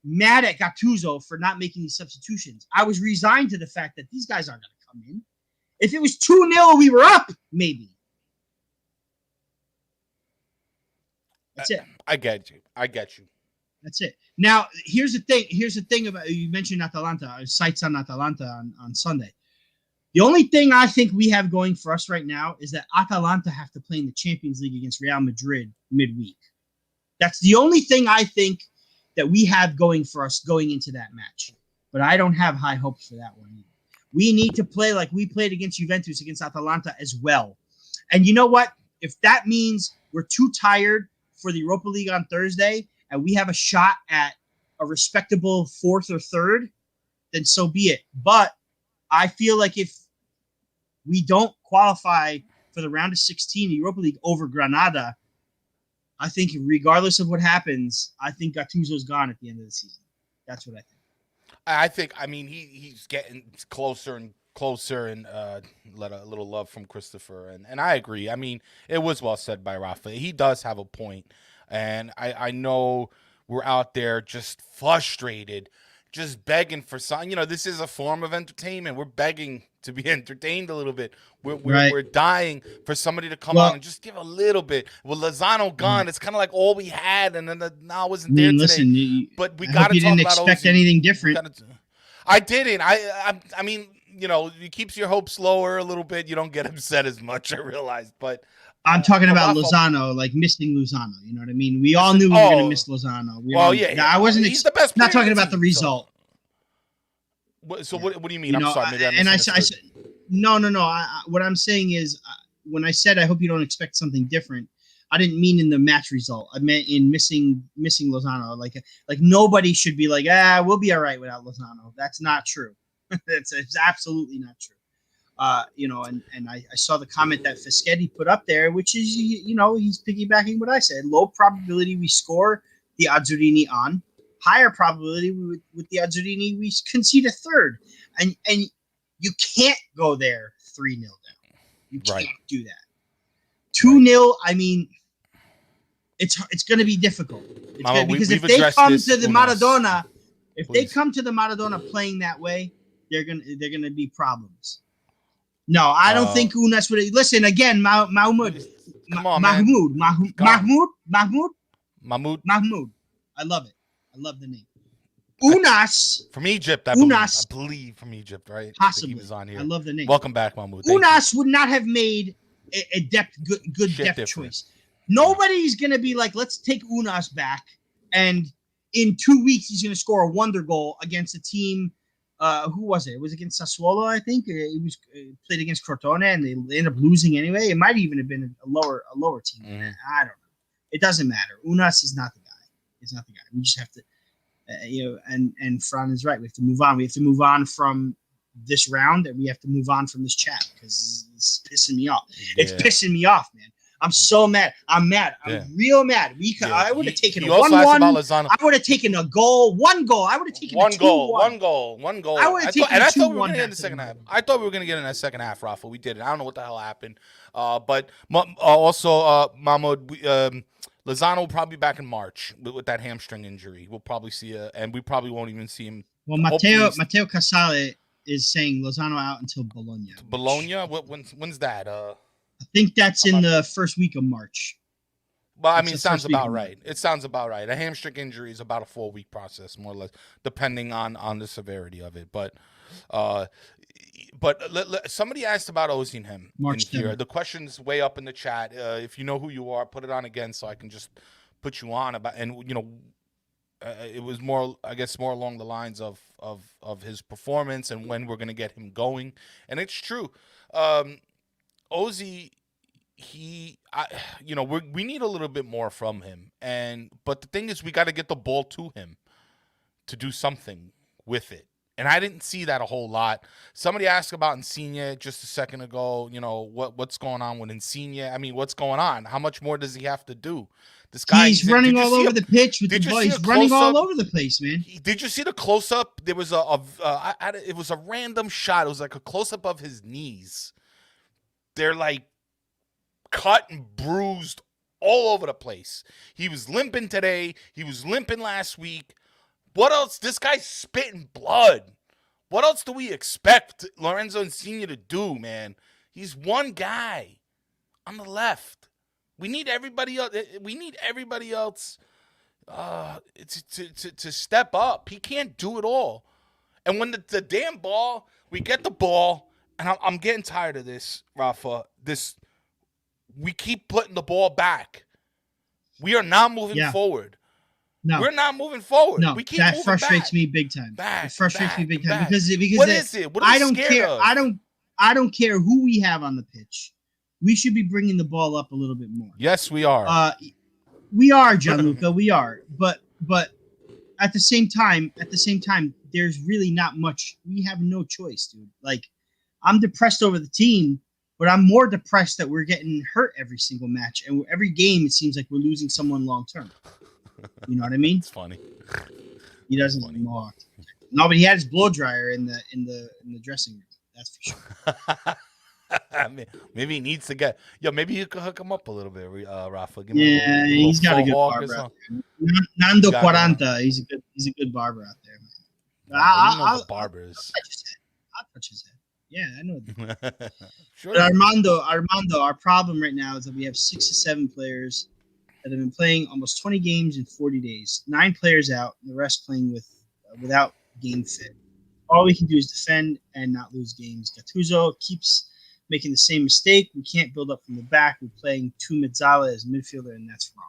mad at Gattuso for not making these substitutions. I was resigned to the fact that these guys aren't going to come in. If it was 2-0, we were up, maybe. That's it. I get you. That's it. Now, here's the thing about, you mentioned Atalanta, sights on Atalanta on Sunday. The only thing I think we have going for us right now is that Atalanta have to play in the Champions League against Real Madrid midweek. That's the only thing I think that we have going for us going into that match. But I don't have high hopes for that one either. We need to play like we played against Juventus, against Atalanta as well. And you know what? If that means we're too tired for the Europa League on Thursday and we have a shot at a respectable 4th or 3rd, then so be it. But I feel like if we don't qualify for the round of 16 in the Europa League over Granada, I think regardless of what happens, I think Gattuso's gone at the end of the season. That's what I think. He's getting closer and closer, and let a little love from Christopher. And I agree. I mean, it was well said by Rafa. He does have a point. And I know we're out there just frustrated, just begging for something. You know, this is a form of entertainment. We're begging to be entertained a little bit. We're dying for somebody to come on and just give a little bit. With Lozano gone, it's kind of like all we had, and then now wasn't there today. Listen, but we got to talk about. You didn't expect anything different. I didn't. I mean, you know, it keeps your hopes lower a little bit. You don't get upset as much, I realized. But I'm talking about Lozano, like missing Lozano. You know what I mean? We all knew we were going to miss Lozano. I wasn't. He's the best. Not talking about the result. So what do you mean? I'm sorry. Maybe I said no. What I'm saying is, when I said I hope you don't expect something different, I didn't mean in the match result. I meant in missing Lozano. Like nobody should be like, we'll be all right without Lozano. That's not true. It's absolutely not true. You know, and I saw the comment that Fischetti put up there, which is, you know, he's piggybacking what I said. Low probability we score the Azzurrini on. Higher probability with the Azzurrini we concede a third. And you can't go there 3-0 down. You can't do that. 2-0, I mean, it's going to be difficult. Because if they come to the Maradona, they come to the Maradona playing that way, they're gonna be problems. No, I don't think Unas would. Listen again, Mahmoud. Come on, Mahmoud. I love it. I love the name. Unas from Egypt. I believe from Egypt, right? Possibly. He was on here. I love the name. Welcome back, Mahmoud. Unas would not have made a good depth choice. Nobody's gonna be like, let's take Unas back, and in 2 weeks he's gonna score a wonder goal against a team. Who was it? It was against Sassuolo, I think. It was played against Crotone, and they ended up losing anyway. It might even have been a lower team. Mm-hmm. I don't know. It doesn't matter. Unas is not the guy. It's not the guy. We just have to, you know. And Fran is right. We have to move on. We have to move on from this round, and we have to move on from this chat because it's pissing me off. Yeah. It's pissing me off, man. I'm so mad. I'm mad. I'm real mad. I would have taken a 1-1. I would have taken a goal. One goal. I would have taken one a 2-1. One goal. I would have taken I thought we were going to get in the second half. I thought we were going to get in that second half, Rafa. We did it. I don't know what the hell happened. But also, Mahmoud, Lozano will probably be back in March with that hamstring injury. We'll probably see and we probably won't even see him. Well, Matteo Casale is saying Lozano out until Bologna. Bologna? When's that? I think that's in the first week of March. Well, I mean, it sounds about right. It sounds about right. A hamstring injury is about a 4-week process, more or less, depending on the severity of it. But somebody asked about Ozzy and him in here. The question's way up in the chat. If you know who you are, put it on again so I can just put you on about. And you know, it was more, I guess, more along the lines of his performance and when we're gonna get him going. And it's true. Ozzy, we need a little bit more from him, but the thing is, we got to get the ball to him to do something with it, and I didn't see that a whole lot. Somebody asked about Insigne just a second ago. You know what's going on with Insigne? I mean, what's going on? How much more does he have to do? This guy, he's running all over the pitch with the ball. He's running all over the place, man. Did you see the close up? There was it was a random shot. It was like a close up of his knees. They're like cut and bruised all over the place. He was limping today. He was limping last week. What else? This guy's spitting blood. What else do we expect Lorenzo Insigne to do, man? He's one guy on the left. We need everybody else. To step up. He can't do it all. And when the damn ball, we get the ball. And I'm getting tired of this, Rafa. We keep putting the ball back. We are not moving forward. No, we're not moving forward. No, we keep that moving frustrates back. Me big time. Back, it frustrates me big time back. because what is it? What are we scared of? I don't care who we have on the pitch. We should be bringing the ball up a little bit more. Yes, we are. We are, Gianluca. We are. But at the same time, there's really not much. We have no choice, dude. Like, I'm depressed over the team, but I'm more depressed that we're getting hurt every single match, and every game it seems like we're losing someone long term. You know what I mean? It's funny. He doesn't know. No, but he had his blow dryer in the dressing room. That's for sure. Maybe he needs to get. Maybe you could hook him up a little bit, Rafa. He's got a good barber out there. Nando 40. He's a good barber out there, man. Wow, he knows I'll the barbers. I'll touch his head. Yeah, I know. Sure. But Armando, our problem right now is that we have 6 to 7 players that have been playing almost 20 games in 40 days. 9 players out, and the rest playing without game fit. All we can do is defend and not lose games. Gattuso keeps making the same mistake. We can't build up from the back. We're playing two Mezzala as midfielder, and that's wrong.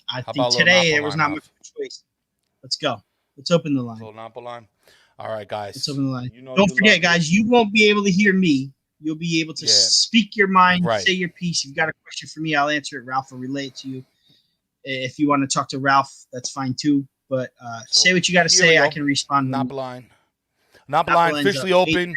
I How think about a little today there Napoli was not line, much of a choice. Let's go. Let's open the line. Little Napoli line. All right, guys. Let's open the line. You know Don't you forget, love guys, you won't be able to hear me. You'll be able to Yeah. speak your mind, Right. say your piece. If you've got a question for me, I'll answer it. Ralph will relay it to you. If you want to talk to Ralph, that's fine too. But say what you got to here we say. go. I can respond. Napoli line. Napoli line line's officially up. open.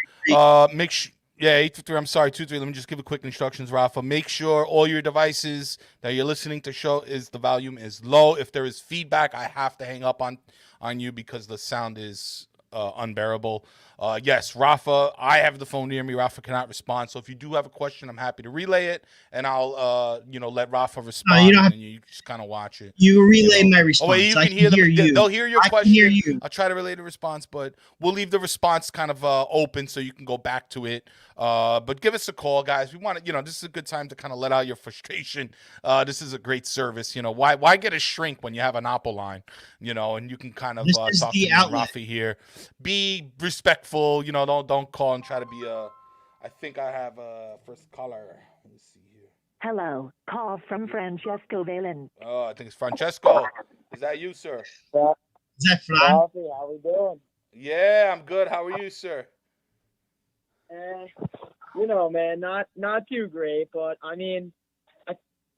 833. I'm sorry, 23. Let me just give a quick instructions, Rafa. Make sure all your devices that you're listening to show is the volume is low. If there is feedback, I have to hang up on you because the sound is unbearable. Yes, Rafa, I have the phone near me. Rafa cannot respond. So if you do have a question, I'm happy to relay it, and I'll let Rafa respond, and you just kind of watch it. You relay my response. Oh, wait, you I can hear them. you. They'll hear your I question. Can hear you. I'll try to relay the response, but we'll leave the response kind of open so you can go back to it. But give us a call, guys. We want to, this is a good time to kind of let out your frustration. This is a great service. Why get a shrink when you have an Apple line, and you can kind of talk to me, Rafi here. Be respectful, don't call and try to be I think I have a first caller. Let me see here. Hello, call from Francesco Valen. Oh, I think it's Francesco. Is that you, sir? Is that Fran? Coffee, how we doing? Yeah, I'm good. How are you, sir? Man, not too great, but I mean,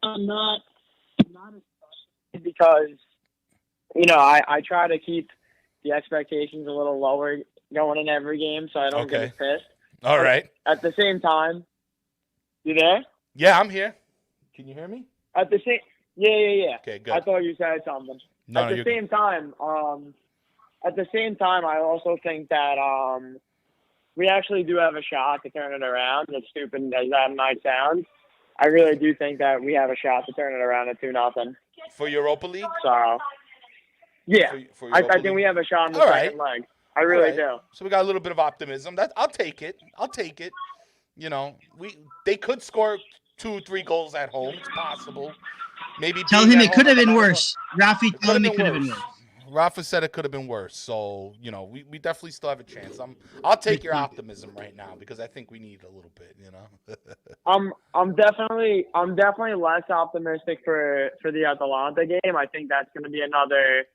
I'm not as frustrated because, I try to keep the expectations a little lower going in every game so I don't get pissed. All right. At the same time, you there? Yeah, I'm here. Can you hear me? Yeah. Okay, good. I thought you said something. No, at the same time, I also think that we actually do have a shot to turn it around. As stupid as that might sound, I really do think that we have a shot to turn it around at 2-0 for Europa League. So, yeah, for I think we have a shot in the second leg. I really do. So we got a little bit of optimism. I'll take it. They could score 2-3 goals at home. It's possible. Maybe tell him it could have been worse. Rafi, tell him it could have been worse. Rafa said it could have been worse. So, we definitely still have a chance. I'll take your optimism right now because I think we need a little bit, I'm definitely less optimistic for the Atalanta game. I think that's going to be another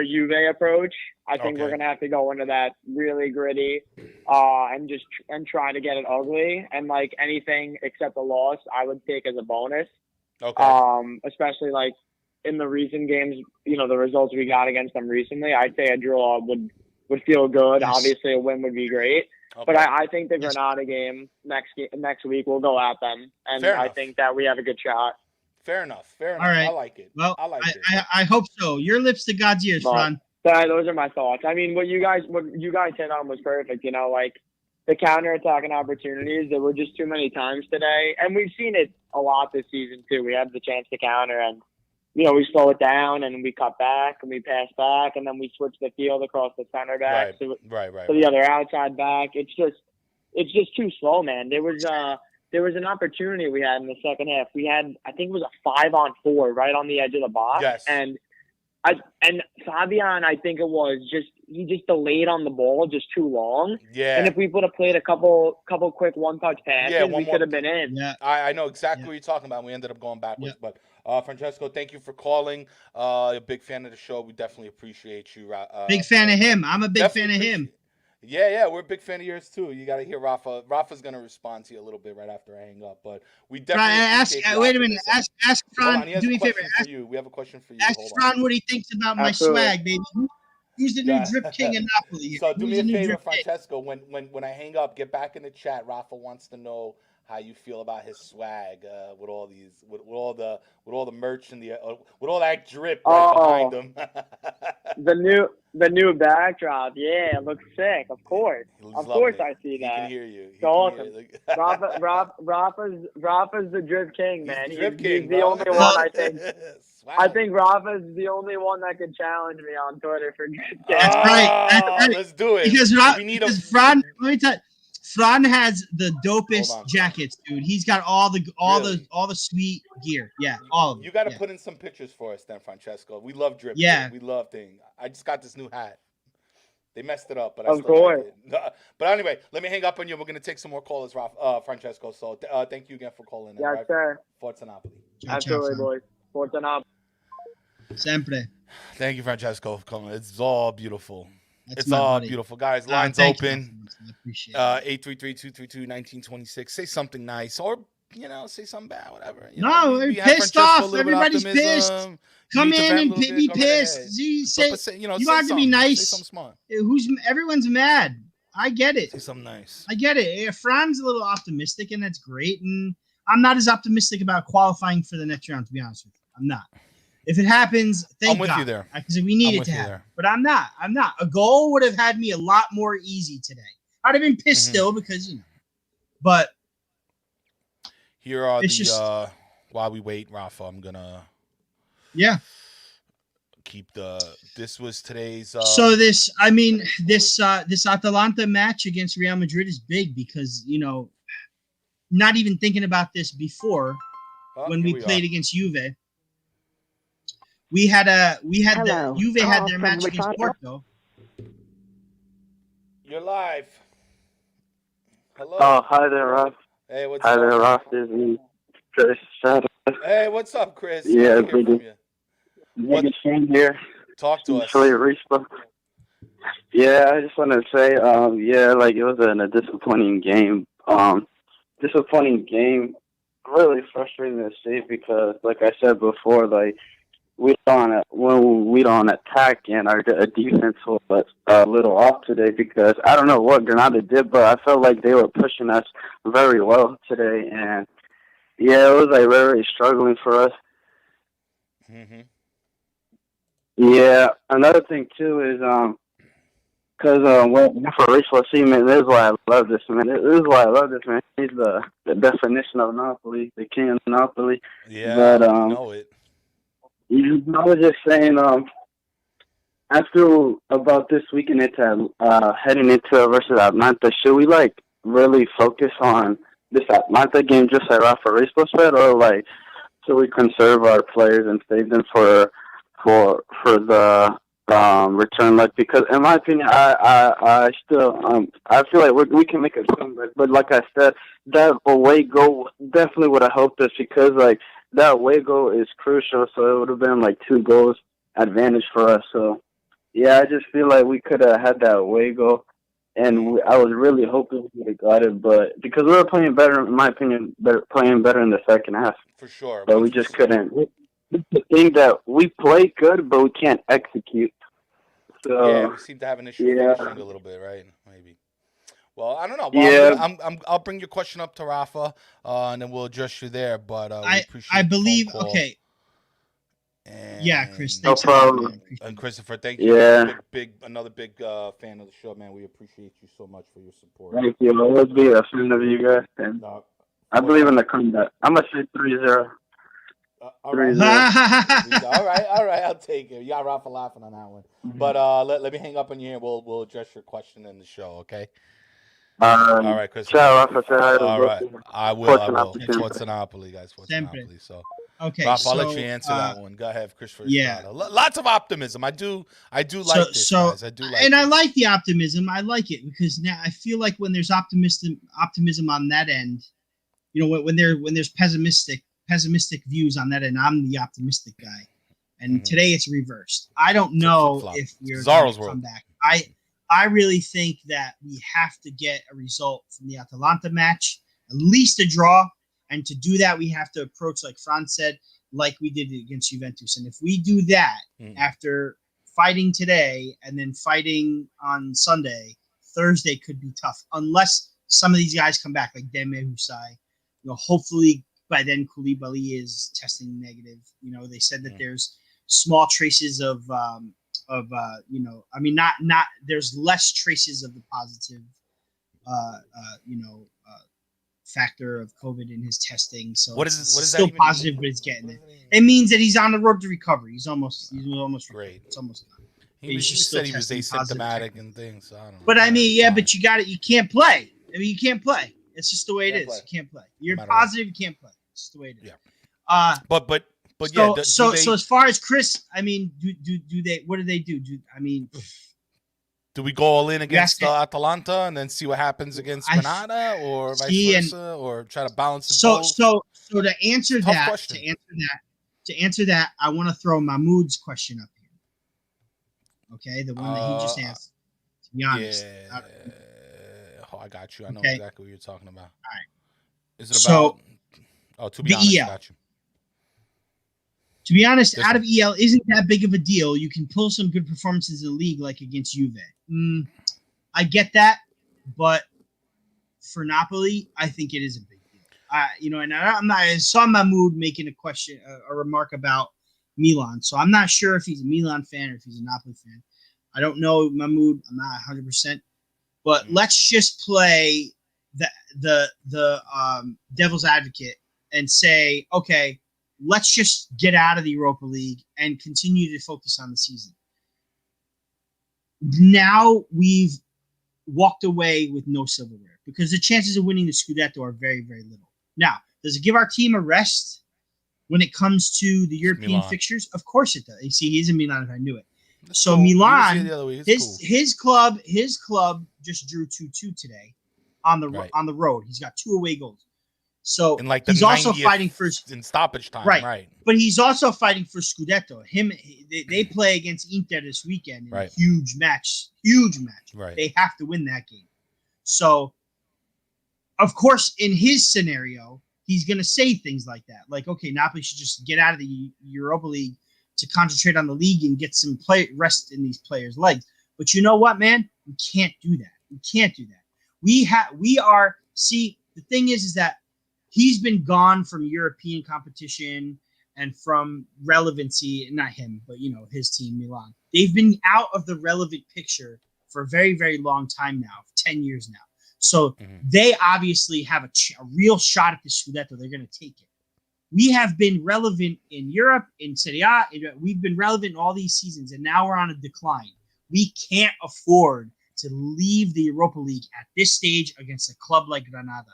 Juve approach. I think we're going to have to go into that really gritty and try to get it ugly. And like anything except a loss, I would take as a bonus. Okay. Especially like in the recent games, the results we got against them recently, I'd say a draw would feel good. Yes. Obviously, a win would be great. Okay. But I think the Granada game next week we'll go at them, and I think that we have a good shot. Fair enough. All right. I like it. Well, I like it. I hope so. Your lips to God's ears, Fran. Those are my thoughts. I mean, what you guys hit on was perfect. Like the counterattacking opportunities. There were just too many times today, and we've seen it a lot this season too. We had the chance to counter, and we slow it down, and we cut back, and we pass back, and then we switch the field across the center back to the other outside back. It's just too slow, man. There was an opportunity we had in the second half. We had, I think it was a 5-on-4 right on the edge of the box. Yes. And Fabian, I think it was he just delayed on the ball just too long. Yeah. And if we would have played a couple quick one-touch passes, we could have been in. Yeah. I know exactly what you're talking about. We ended up going backwards. Yeah. But Francesco, thank you for calling. A big fan of the show. We definitely appreciate you. Big fan of him. I'm a big fan of him. Yeah, we're a big fan of yours too. You got to hear Rafa. Rafa's gonna respond to you a little bit right after I hang up, but we definitely wait a minute. Ask Fran. Do me a favor. We have a question for you. Ask Fran what he thinks about my swag, baby. Who's the new drip king in Napoli? So do me a favor, Francesco. When I hang up, get back in the chat. Rafa wants to know how you feel about his swag with all these, with all the merch and with all that drip behind him. The new backdrop, yeah, it looks sick. Of course, He's loving it. I see He can that. hear you. It's awesome. Rafa's the drip king, man. He's the the only one I think. Swag. I think Rafa's the only one that could challenge me on Twitter for drip king. That's right. That's right. Let's do it. Because Fran, let me tell you, Fran has the Hold dopest on. jackets, dude. He's got all the sweet gear. Yeah, all of them. You got to Yeah. put in some pictures for us, then, Francesco. We love drip. Yeah. We love things. I just got this new hat. They messed it up, but Of I still course. like it. But anyway, let me hang up on you. We're gonna take some more callers, Francesco. So thank you again for calling in. Yes, Right? sir. Forza Napoli. Absolutely, boys. Forza Napoli. Sempre. Thank you, Francesco, for calling. It's all beautiful. That's It's my all buddy. beautiful, guys. Lines Thank you. open. I appreciate it. 833-232-1926. Say something nice, or say something bad, whatever. You No, know, we're we had pissed Francesco, a off. little bit of Everybody's pissed. optimism. Come Need to in vent a and little bit, be go right ahead. pissed. You But say say you say have to be something. nice. Say something smart. Everyone's mad. I get it. Say something nice. I get it. Yeah, Fran's a little optimistic, and that's great. And I'm not as optimistic about qualifying for the next round, to be honest with you. I'm not. If it happens, thank I'm with God, you there. because we need I'm it with to you happen. there. But I'm not. A goal would have had me a lot more easy today. I'd have been pissed Mhm. still because but Here are it's the just- while we wait, Rafa. I'm gonna yeah. keep this was today's So this Atalanta match against Real Madrid is big because not even thinking about this before when we played against Juve. We had Hello, the Juve had call their from match against Ricardo. Porto. You're live. Hello. Oh, hi there, Rob. Hey, what's Hi up? there, Rob. This is Chris. Hey, what's up, Chris? Yeah, Good to hear from you. Nigga Shane here. Talk to us. Detroit Rispa. Yeah, I just wanted to say, it was a disappointing game. Really frustrating to see because, like I said before, we don't attack and our defense was a little off today because I don't know what Granada did, but I felt like they were pushing us very well today, and yeah, it was very struggling for us. Mm-hmm. Yeah, another thing too is because for Rachel man, this is why I love this man. He's the definition of Napoli, the king of Napoli. Yeah, but you know it. I was just saying, I feel about this weekend heading into versus Atlanta. Should we really focus on this Atlanta game just like Rafa Rispo said, or should we conserve our players and save them for the return leg? Because in my opinion, I still I feel like we can make a comeback. But like I said, that away goal definitely would have helped us because that away goal is crucial. So it would have been 2 goals advantage for us. So yeah, I just feel like we could have had that away goal, and I was really hoping we would have got it, but because we were playing better, in my opinion, playing better in the second half. For sure. But we just couldn't. The thing that we play good, but we can't execute. So Yeah, we seem to have an issue finishing a little bit, right? Maybe. Well, I don't know. Well, yeah. I'll bring your question up to Rafa, and then we'll address you there. But we appreciate I believe the phone call. okay. And, Yeah, Chris. No Thanks a lot, problem. man. And Christopher, thank you. Yeah. Another big fan of the show, man. We appreciate you so much for your support. Thank you. I'll always be a fan of you guys. And I believe in the comeback. I'm going to say 3-0. All right. 3-0. all right. I'll take it. You got Rafa laughing on that one. Mm-hmm. But let me hang up on you here. We'll address your question in the show, okay? All right, Christopher. Ciao, Rafa. Say hi to All right. I will. Forza Napoli, guys. Forza Napoli. So, okay, Rafa, I'll let you answer that one. Go ahead, Christopher. Yeah. Lots of optimism. I do like this, guys. I do like and this. I like the optimism. I like it because now I feel like when there's optimism on that end, when there's pessimistic views on that end, I'm the optimistic guy. And today it's reversed. I don't know if we're going to come back. I really think that we have to get a result from the Atalanta match, at least a draw. And to do that, we have to approach, like Franz said, like we did against Juventus. And if we do that after fighting today and then fighting on Sunday, Thursday could be tough unless some of these guys come back, like Deme Husai. Hopefully by then Koulibaly is testing negative. They said that there's small traces of I mean, not there's less traces of the positive, factor of COVID in his testing. So What it's does that still even positive, mean? but it's getting it. It means that he's on the road to recovery. He's almost Great. It's almost done. He just said still he was testing positive asymptomatic technically. and things. So I don't know. But I mean, Fine. but you can't play. I mean, you can't play. It's just the way it Can't is. play. You can't play. You're matter positive, you can't play. It's just the way it is. Yeah. But So, yeah. so as far as Chris, I mean, do they? What do they do? Do we go all in against asking- Atalanta and then see what happens against I- Granada, or vice See, and- versa, or try to balance it So both? to answer Tough that, question. to answer that, I want to throw Mahmoud's question up here. Okay, the one that he just asked. To be honest, Yeah. I got you. I know Okay. exactly what you're talking about. All right. Is it So, about? Oh, to be the honest, EL. got you. To be honest, This out one. of EL isn't that big of a deal. You can pull some good performances in the league, like against Juve. I get that, but for Napoli, I think it is a big deal. And I saw Mahmoud making a remark about Milan, so I'm not sure if he's a Milan fan or if he's a Napoli fan. I don't know Mahmoud. I'm not 100%, but let's just play the devil's advocate and say, okay, let's just get out of the Europa League and continue to focus on the season. Now we've walked away with no silverware because the chances of winning the Scudetto are very, very little. Now, does it give our team a rest when it comes to the European Milan. fixtures? Of course it does. You see, he's in Milan if I knew it. That's So cool. You can see Milan, it the other way. It's his club just drew 2-2 today on the Right. on the road. He's got 2 away goals. So in like the he's also 90th fighting for in stoppage time, Right. right? but he's also fighting for Scudetto. They play against Inter this weekend in Right. a huge match. Right. They have to win that game. So, of course, in his scenario, he's going to say things like that. Like, okay, Napoli should just get out of the Europa League to concentrate on the league and get some rest in these players' legs. But you know what, man? We can't do that. We can't do that. The thing is that he's been gone from European competition and from relevancy, not him, but, his team, Milan. They've been out of the relevant picture for a very, very long time now, 10 years now. So they obviously have a real shot at the Scudetto. They're going to take it. We have been relevant in Europe, in Serie A. We've been relevant in all these seasons, and now we're on a decline. We can't afford to leave the Europa League at this stage against a club like Granada.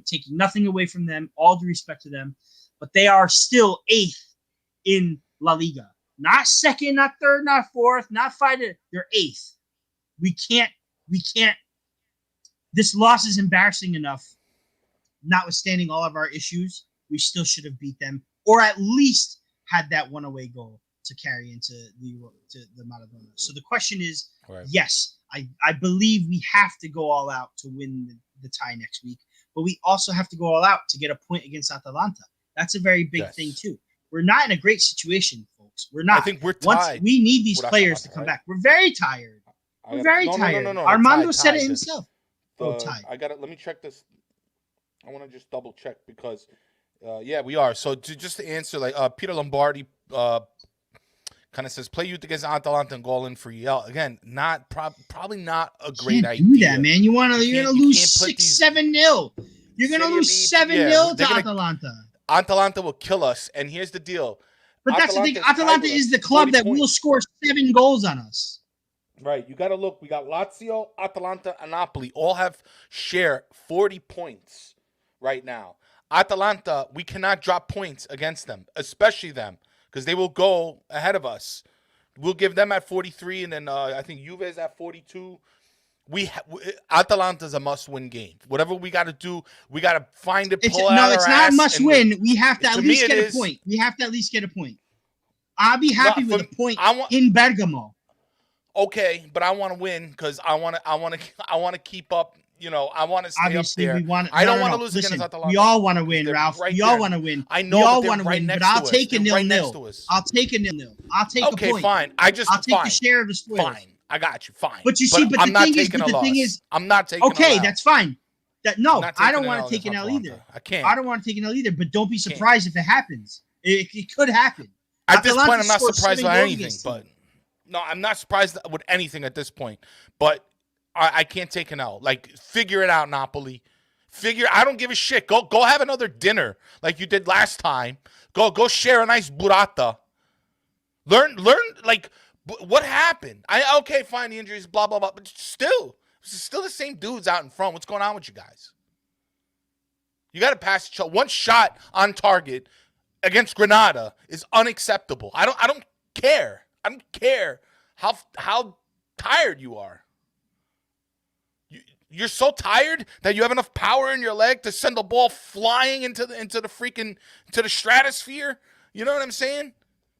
Taking nothing away from them, all due respect to them, but they are still 8th in La Liga. Not 2nd, not 3rd, not 4th, not 5th. They're 8th. We can't. This loss is embarrassing enough. Notwithstanding all of our issues, we still should have beat them, or at least had that one away goal to carry into the Maradona. So the question is, yes, I believe we have to go all out to win the tie next week, but we also have to go all out to get a point against Atalanta. That's a very big thing too. We're not in a great situation, folks. We're not. I think we're tied. We need these players to come back. We're very tired. We're very tired. No, Armando said it himself. Tied. I got it. Let me check this. I want to just double check because, we are. So just to answer, like Peter Lombardi kind of says, play youth against Atalanta and go all in for EL. Again, probably not a great idea. Do that, man. You're gonna lose 6-7-0. You're gonna lose 7-0 to Atalanta. Atalanta will kill us, and here's the deal. But that's the thing. Atalanta is the club that will score 7 goals on us. Right. You got to look. We got Lazio, Atalanta, and Napoli all share 40 points right now. Atalanta, we cannot drop points against them, especially them, because they will go ahead of us. We'll give them at 43, and then I think Juve is at 42. Atalanta's a must-win game. Whatever we got to do, we got to find it. It's not a must-win. We have to at least get a point. We have to at least get a point. I'll be happy with a point in Bergamo. Okay, but I want to win because I want to keep up. I want to stay Obviously, up there. I don't want to lose against Atalanta. We all want to win, Ralph. We all want to win. I know. We all want to win, but I'll take a 0-0. I'll take a 0-0. I'll take a point. Okay, fine. I'll take a share of the spoils. Fine. I got you. Fine. But you see, but the thing is, I'm not taking. Okay, that's fine. I don't want to take an L either. I can't. I don't want to take an L either. But don't be surprised if it happens. It could happen. At this point, I'm not surprised by anything. But No, I'm not surprised with anything at this point. But I can't take an L. Like, figure it out, Napoli. I don't give a shit. Go have another dinner like you did last time. Go share a nice burrata. Learn. Like, what happened? Okay, fine, the injuries, blah blah blah. But still the same dudes out in front. What's going on with you guys? You got to pass one shot on target against Granada is unacceptable. I don't care. I don't care how tired you are. You're so tired that you have enough power in your leg to send the ball flying into the stratosphere. You know what I'm saying?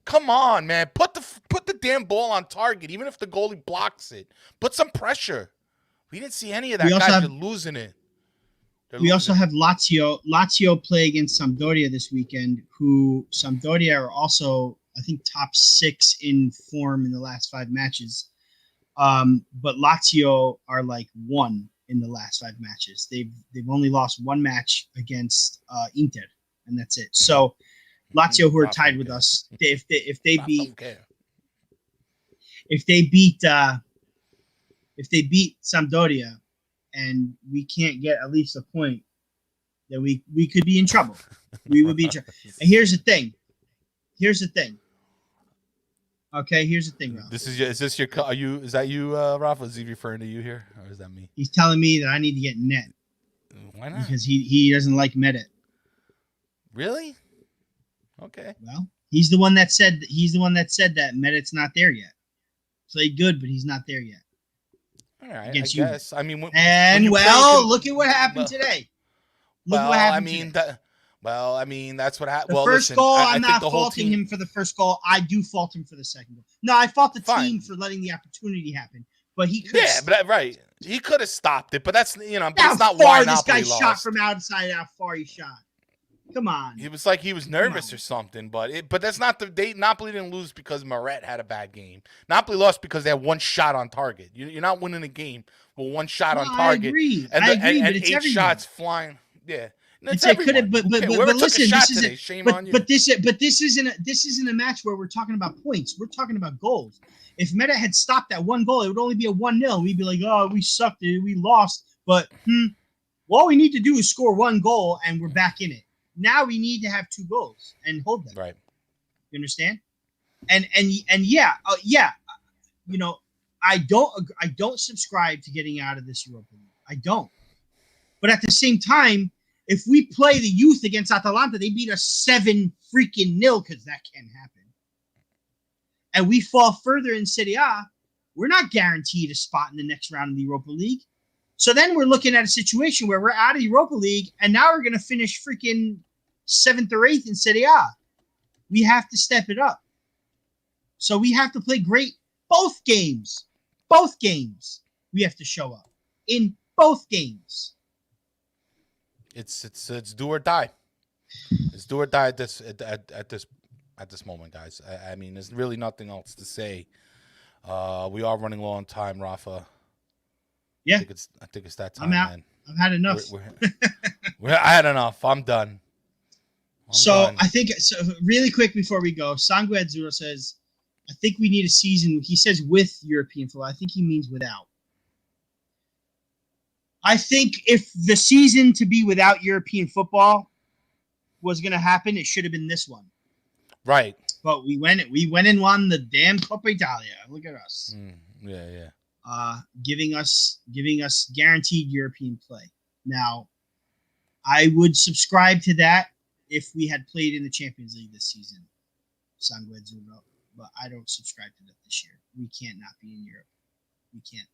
Come on, man. Put the damn ball on target, even if the goalie blocks it. Put some pressure. We didn't see any of that, guys. You're losing it. We also have Lazio. Lazio play against Sampdoria this weekend, who Sampdoria are also, I think, top 6 in form in the last 5 matches. But Lazio are like 1 in the last 5 matches. They've only lost 1 match against Inter, and that's it. So Lazio, who are tied with us, if they beat Sampdoria, and we can't get at least a point, then we could be in trouble. We would be in trouble. And here's the thing. Okay, here's the thing, Ralph. Is that you, Rafa? Is he referring to you here, or is that me? He's telling me that I need to get Net. Why not? Because he doesn't like Medit. Really? Okay. Well, he's the one that said that Medit's not there yet. Played good, but he's not there yet. All right, Against I guess. I mean, look at what happened today. I mean, that's what happened. The first goal, I'm not faulting him for the first goal. I do fault him for the second goal. No, I fault the team for letting the opportunity happen. But he could. Yeah, but right. He could have stopped it, but that's that's not why why this guy lost. shot from outside. How far he shot? Come on. He was like he was nervous or something, but that's not Napoli didn't lose because Moret had a bad game. Napoli lost because they had 1 shot on target. You're not winning a game with 1 shot on target. I agree. And, but and it's 8 everyone. shots flying. Yeah. It's but listen, this isn't a match where we're talking about points. We're talking about goals. If Meta had stopped that 1 goal, it would only be a 1-0. We'd be like, oh, we sucked, we lost. But all we need to do is score 1 goal, and we're back in it. Now we need to have 2 goals and hold them. Right. You understand? And yeah, you know, I don't subscribe to getting out of this Europa League. I don't. But at the same time, if we play the youth against Atalanta, they beat us 7-0 because that can happen. And we fall further in Serie A, we're not guaranteed a spot in the next round of the Europa League. So then we're looking at a situation where we're out of the Europa League, and now we're going to finish freaking 7th or 8th in Serie A. We have to step it up. So we have to play great both games. Both games. We have to show up in both games. It's do or die. It's do or die at this moment, guys. I mean, there's really nothing else to say. We are running low on time, Rafa. Yeah, I think it's that time. I'm out. Man. I've had enough. I had enough. I'm done. I think so. Really quick before we go, Sangue Azzurro says, "I think we need a season." He says with European football. I think he means without. I think if the season to be without European football was going to happen, it should have been this one. Right. But we went and won the damn Coppa Italia. Look at us. Yeah. Giving us guaranteed European play. Now, I would subscribe to that if we had played in the Champions League this season, Sangue Azzurro. But I don't subscribe to that this year. We can't not be in Europe. We can't.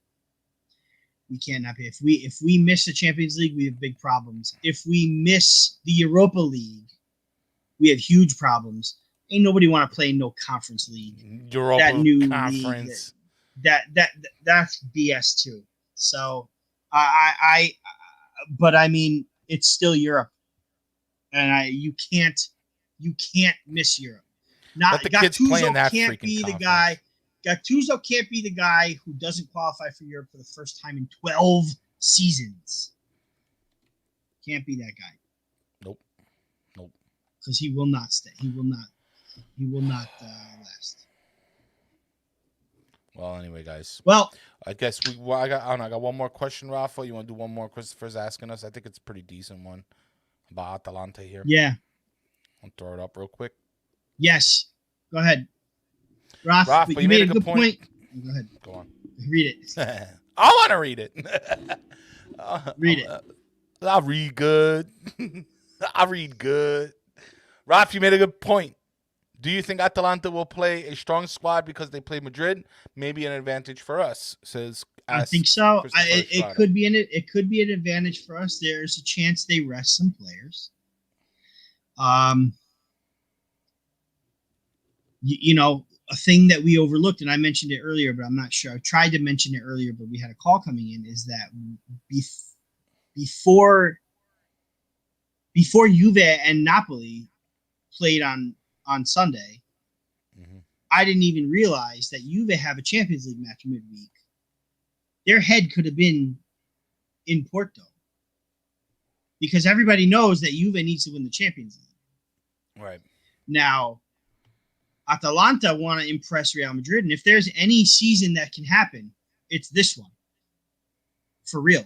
We can't not be. If we miss the Champions League, we have big problems. If we miss the Europa League, we have huge problems. Ain't nobody want to play no conference league. Europa that new conference. League, that's BS too. So but I mean, it's still Europe, and you can't miss Europe. Let the kids play in that can't freaking be the conference. guy. Gattuso can't be the guy who doesn't qualify for Europe for the first time in 12 seasons. Can't be that guy. Nope. Because he will not stay. He will not last. Well, anyway, guys. Well, I guess I got one more question, Rafa. You want to do one more? Christopher's asking us. I think it's a pretty decent one about Atalanta here. yeah. I'll throw it up real quick. Yes. Go ahead. Rafa, but you made a good point. Go ahead. Go on. Read it. I want to read it. Read it. I read good. I read good. Raf, you made a good point. Do you think Atalanta will play a strong squad because they play Madrid? Maybe an advantage for us, says. I think so. It could be an advantage for us. There's a chance they rest some players. You know, a thing that we overlooked, and I mentioned it earlier, but I'm not sure. I tried to mention it earlier, but we had a call coming in. Is that before Juve and Napoli played on Sunday, I didn't even realize that Juve have a Champions League match midweek. Their head could have been in Porto because everybody knows that Juve needs to win the Champions League. Right. Now, Atalanta want to impress Real Madrid, and if there's any season that can happen, it's this one. For real.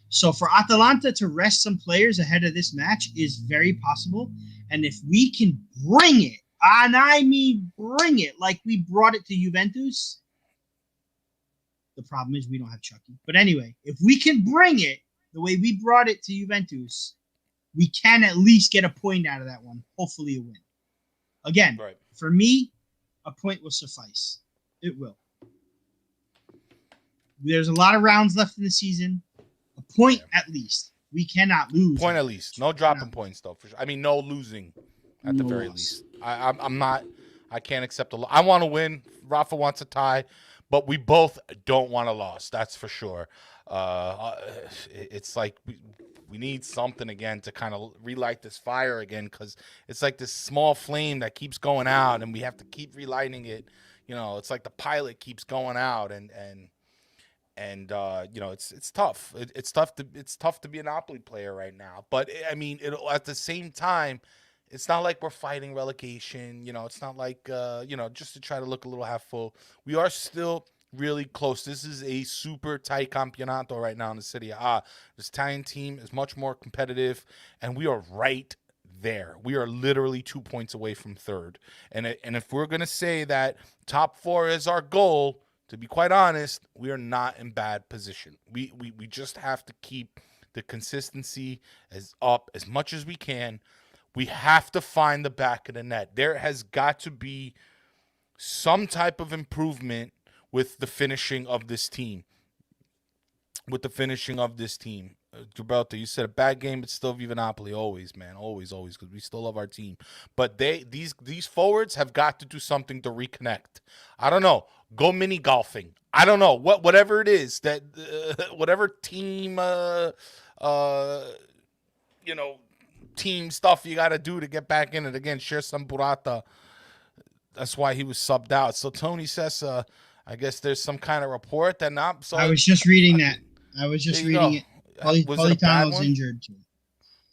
So for Atalanta to rest some players ahead of this match is very possible. And if we can bring it, and I mean bring it, like we brought it to Juventus, the problem is we don't have Chucky. But anyway, if we can bring it the way we brought it to Juventus, we can at least get a point out of that one. Hopefully a win. Again, right. For me, a point will suffice. It will. There's a lot of rounds left in the season. A point at least. We cannot lose. Point at least. No dropping points, though. For sure. I mean, no losing at the very least. I'm not. I can't accept a loss. I want to win. Rafa wants a tie. But we both don't want a loss. That's for sure. It's like we need something again to kind of relight this fire again, because it's like this small flame that keeps going out, and we have to keep relighting it. You know, it's like the pilot keeps going out, and you know, it's tough. It's tough to be a Napoli player right now. But I mean, at the same time, it's not like we're fighting relegation. You know, it's not like you know, just to try to look a little half full. We are still really close. This is a super tight campionato right now in the Serie A. This Italian team is much more competitive, and we are right there. We are literally 2 points away from third. And if we're gonna say that top 4 is our goal, to be quite honest, we are not in bad position. We just have to keep the consistency up as much as we can. We have to find the back of the net. There has got to be some type of improvement with the finishing of this team. Gibraltar, you said a bad game, but still Viva Napoli. Always, man. Always, because we still love our team. But these forwards have got to do something to reconnect. I don't know. Go mini golfing. I don't know. Whatever it is, that whatever team you know, team stuff you got to do to get back in it again. Share some burrata. That's why he was subbed out. So Tony says, I guess there's some kind of report that not. So I was just reading that. I was just reading it. Politano's injured too.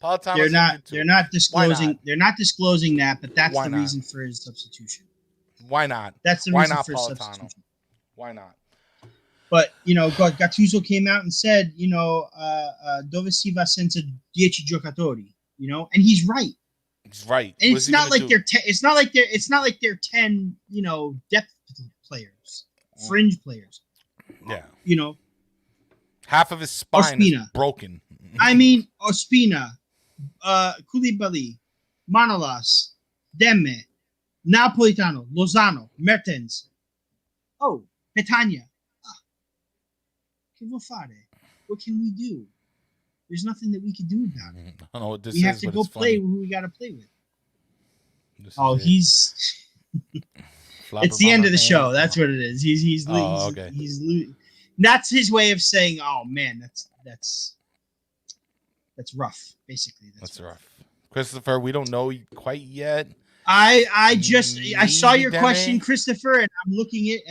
They're not disclosing. They're not disclosing that, but that's the reason for his substitution. Why not? That's the reason for his substitution. Why not? But you know, Gattuso came out and said, you know, dove si va senza 10 giocatori. You know, and he's right. He's right. And it's not like it's not like they're 10, you know, depth players, fringe players. Yeah. You know, half of his spine is broken. I mean, Ospina, Koulibaly, Manolas, Demme, Napolitano, Lozano, Mertens. Oh, Petagna. Che vuol fare? What can we do? There's nothing that we can do about it. I don't know what this we have to go play who we got to play with. He's. It's the end of the show. That's what it is. He's that's his way of saying, "Oh man, that's rough." Basically, that's rough. Christopher, we don't know quite yet. I saw your question, Christopher, and I'm looking at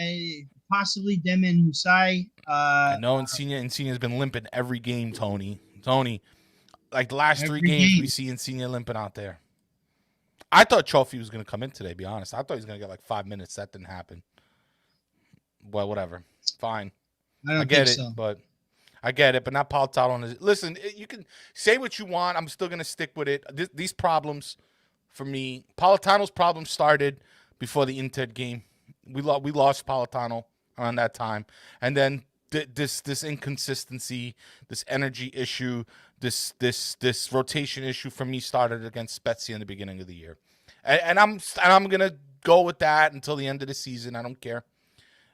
possibly Demme and Husai. I know Insigne's been limping every game, Tony, like the last 3 games we see Insigne limping out there. I thought Trophy was going to come in today, to be honest. I thought he was going to get like 5 minutes. That didn't happen. Well, whatever. Fine. I don't get think it, so. but I get it, but not Politano. Listen, you can say what you want. I'm still gonna stick with it. These problems, for me, Politano's problem started before the Inter game. We lost Politano around that time, and then this inconsistency, this energy issue, this rotation issue for me started against Spezia in the beginning of the year, and I'm gonna go with that until the end of the season. I don't care.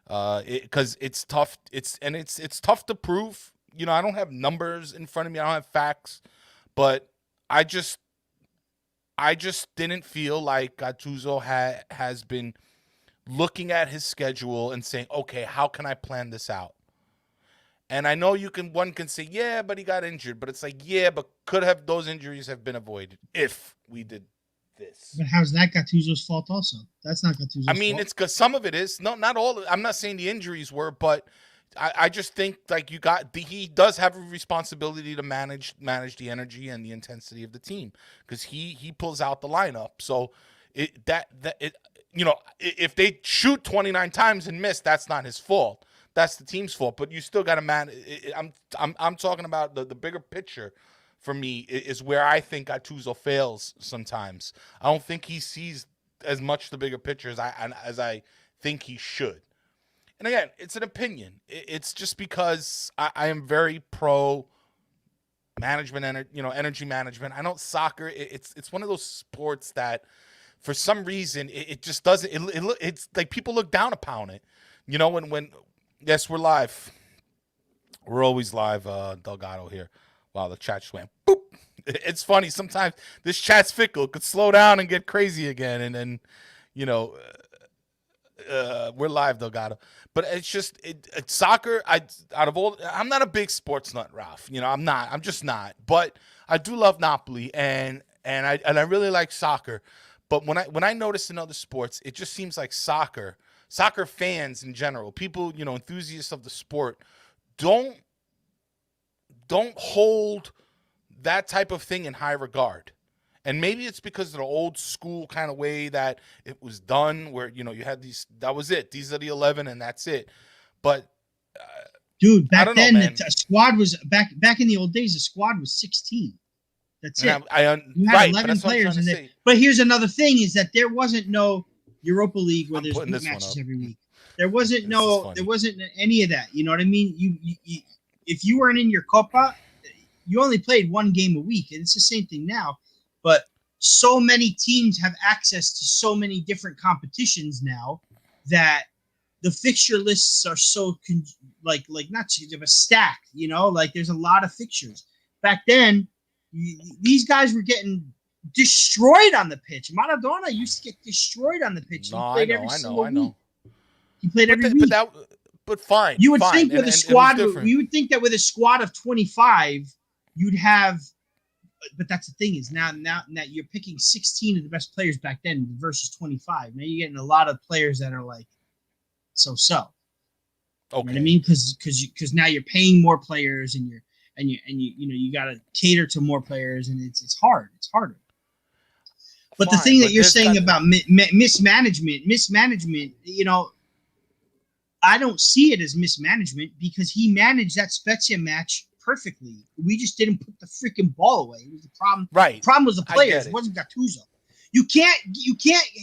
Because it's tough. It's tough to prove. You know, I don't have numbers in front of me. I don't have facts, but I just didn't feel like Gattuso has been looking at his schedule and saying, okay, how can I plan this out? And I know one can say, yeah, but he got injured. But it's like, yeah, but could have those injuries have been avoided if we did this? But how's that Gattuso's fault also? That's not Gattuso's fault. I mean, it's because some of it is. No, not all. I'm not saying the injuries were, but I just think like he does have a responsibility to manage the energy and the intensity of the team because he pulls out the lineup. So if they shoot 29 times and miss, that's not his fault. That's the team's fault. But you still got to manage. I'm talking about the bigger picture. For me, is where I think Gattuso fails sometimes. I don't think he sees as much the bigger picture as I think he should. And again, it's an opinion. It's just because I am very pro management, energy management. I know soccer. It's one of those sports that, for some reason, it just doesn't. It's like people look down upon it. You know, when yes, we're live. We're always live, Delgado here. Wow, the chat just went boop. It's funny. Sometimes this chat's fickle. It could slow down and get crazy again. And then, we're live, Delgado. But it's just it's soccer. I'm not a big sports nut, Ralph. I'm not. I'm just not. But I do love Napoli, and I really like soccer. But when I notice in other sports, it just seems like soccer fans in general, people, enthusiasts of the sport, don't hold that type of thing in high regard. And maybe it's because of the old school kind of way that it was done where, you had that was it. These are the 11 and that's it. But dude, back then, the squad was back in the old days, the squad was 16. That's it. You had right, 11 players in there. But here's another thing is that there wasn't no Europa League where there's heat matches every week. There wasn't any of that. You know what I mean? You if you weren't in your Copa, you only played one game a week, and it's the same thing now. But so many teams have access to so many different competitions now that the fixture lists are so like not of a stack. Like there's a lot of fixtures. Back then, these guys were getting destroyed on the pitch. Maradona used to get destroyed on the pitch. No, I know. He played every week. But fine. You would fine. think with a squad. You would think that with a squad of 25, you'd have. But that's the thing is now you're picking 16 of the best players back then versus 25. Now you're getting a lot of players that are like so. Okay. You know what I mean? Because now you're paying more players and you got to cater to more players and it's hard. It's harder. But the thing that you're saying about mismanagement, I don't see it as mismanagement because he managed that Spezia match perfectly. We just didn't put the freaking ball away. It was the problem. Right. The problem was the players. It wasn't Gattuso. You can't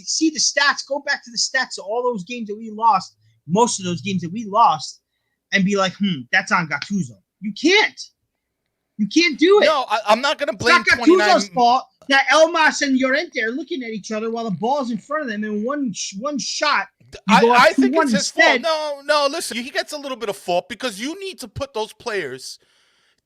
see the stats. Go back to the stats of all those games that we lost, most of those games that we lost, and be like, that's on Gattuso. You can't. You can't do it. No, I'm not going to blame. It's not Gattuso's fault that Elmas and Llorente are looking at each other while the ball's in front of them, and one shot. I think it's his fault. No, listen, he gets a little bit of fault because you need to put those players.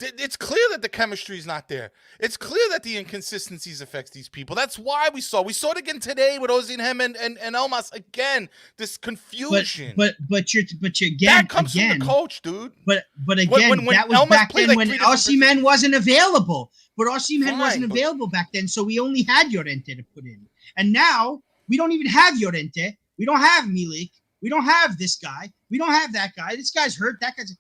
It's clear that the chemistry is not there. It's clear that the inconsistencies affects these people. That's why we saw it again today with Ozzy and him and Elmas again. This confusion. But you again. That comes from the coach, dude. But again, that was Elmas back then when Osimhen wasn't available. But Osimhen wasn't available back then, so we only had Llorente to put in. And now we don't even have Llorente. We don't have Milik. We don't have this guy. We don't have that guy. This guy's hurt. That guy's.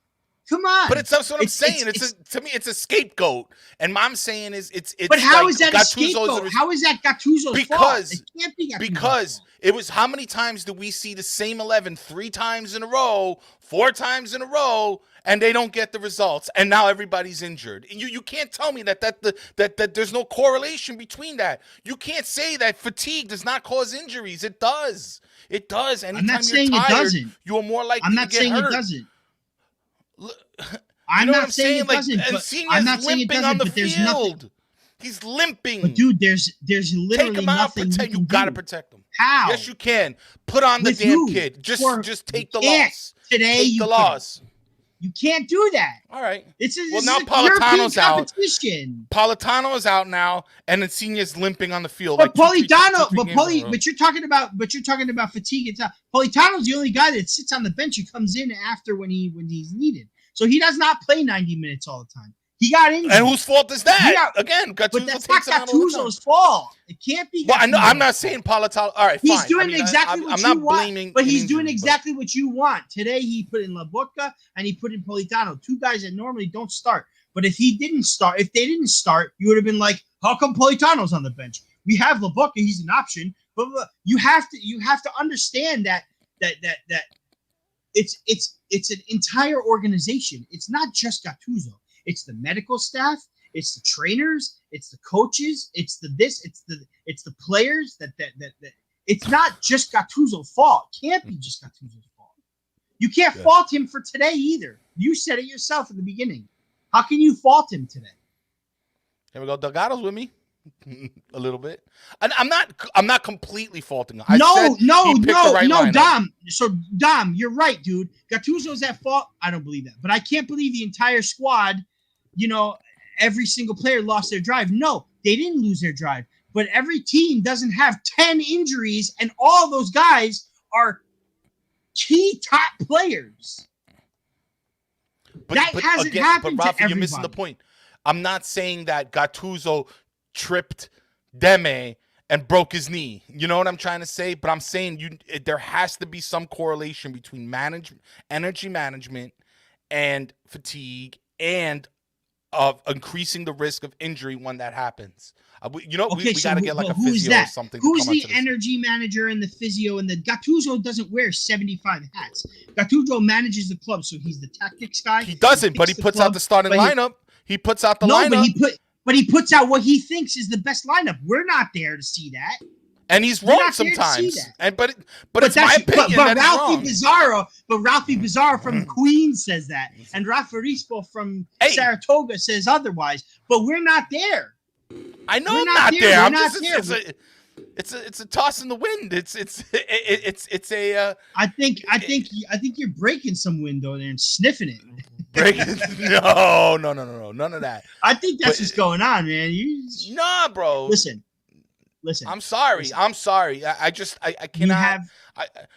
Come on. But that's what I'm saying. To me, it's a scapegoat. And I'm saying it's. But how like is that a scapegoat? How is that Gattuso's fault? It can't be Gattuso's because fault. it was how many times do we see the same 11 3 times in a row, 4 times in a row, and they don't get the results, and now everybody's injured. You can't tell me that there's no correlation between that. You can't say that fatigue does not cause injuries. It does. It does. Anytime I'm not saying you're tired, it doesn't. you are more likely I'm not to get saying hurt. it doesn't. I'm not saying it like, doesn't. I'm not saying it doesn't. On the but there's field. nothing. He's limping. But dude, there's literally take him out. nothing You gotta do. protect him. How? Yes, you can. Put on With the damn who? kid. Just take the can't. loss. Today take you the loss. You can't do that. All right. It's now a Politano's out. competition. Politano is out now, and Insigne's limping on the field. But like Politano, but you're talking about fatigue. It's Politano's the only guy that sits on the bench who comes in after when he's needed. So he does not play 90 minutes all the time. He got injured. And whose fault is that? Again, but that's not Gattuso's fault. It can't be. Well, I know. I'm not saying Politano. All right, he's fine. doing exactly what I'm you not want. blaming, but he's doing exactly what you want. Today he put in Lobotka and he put in Politano, two guys that normally don't start. But if they didn't start, you would have been like, how come Politano's on the bench? We have Lobotka. He's an option. But you have to understand that it's an entire organization. It's not just Gattuso. It's the medical staff. It's the trainers. It's the coaches. It's the players. That it's not just Gattuso's fault. It can't be just Gattuso's fault. You can't fault him for today either. You said it yourself in the beginning. How can you fault him today? Here we go. Delgado's with me a little bit. And I'm not completely faulting him. No, Dom. So Dom, you're right, dude. Gattuso's at fault. I don't believe that. But I can't believe the entire squad, every single player lost their drive. No, they didn't lose their drive. But every team doesn't have 10 injuries, and all those guys are key top players. But hasn't happened but Rafa, to everybody. You're missing the point. I'm not saying that Gattuso tripped Deme and broke his knee. You know what I'm trying to say? But I'm saying there has to be some correlation between energy management and fatigue and of increasing the risk of injury when that happens. We got to get like a physio or something. Who's the energy manager and the physio? And the Gattuso doesn't wear 75 hats. Gattuso manages the club, so he's the tactics guy. He doesn't, but he puts out the starting lineup. He puts out the lineup. But he puts out what he thinks is the best lineup. We're not there to see that. And he's wrong sometimes. But it's my opinion but Ralphie Bizarro from Queens says that. And Rafa Rispo from Saratoga says otherwise. But we're not there. I know I'm not there. It's a toss in the wind. It's a. I think you're breaking some wind over there and sniffing it. No, none of that. I think that's what's going on, man. Nah, bro. Listen. I'm sorry. I cannot.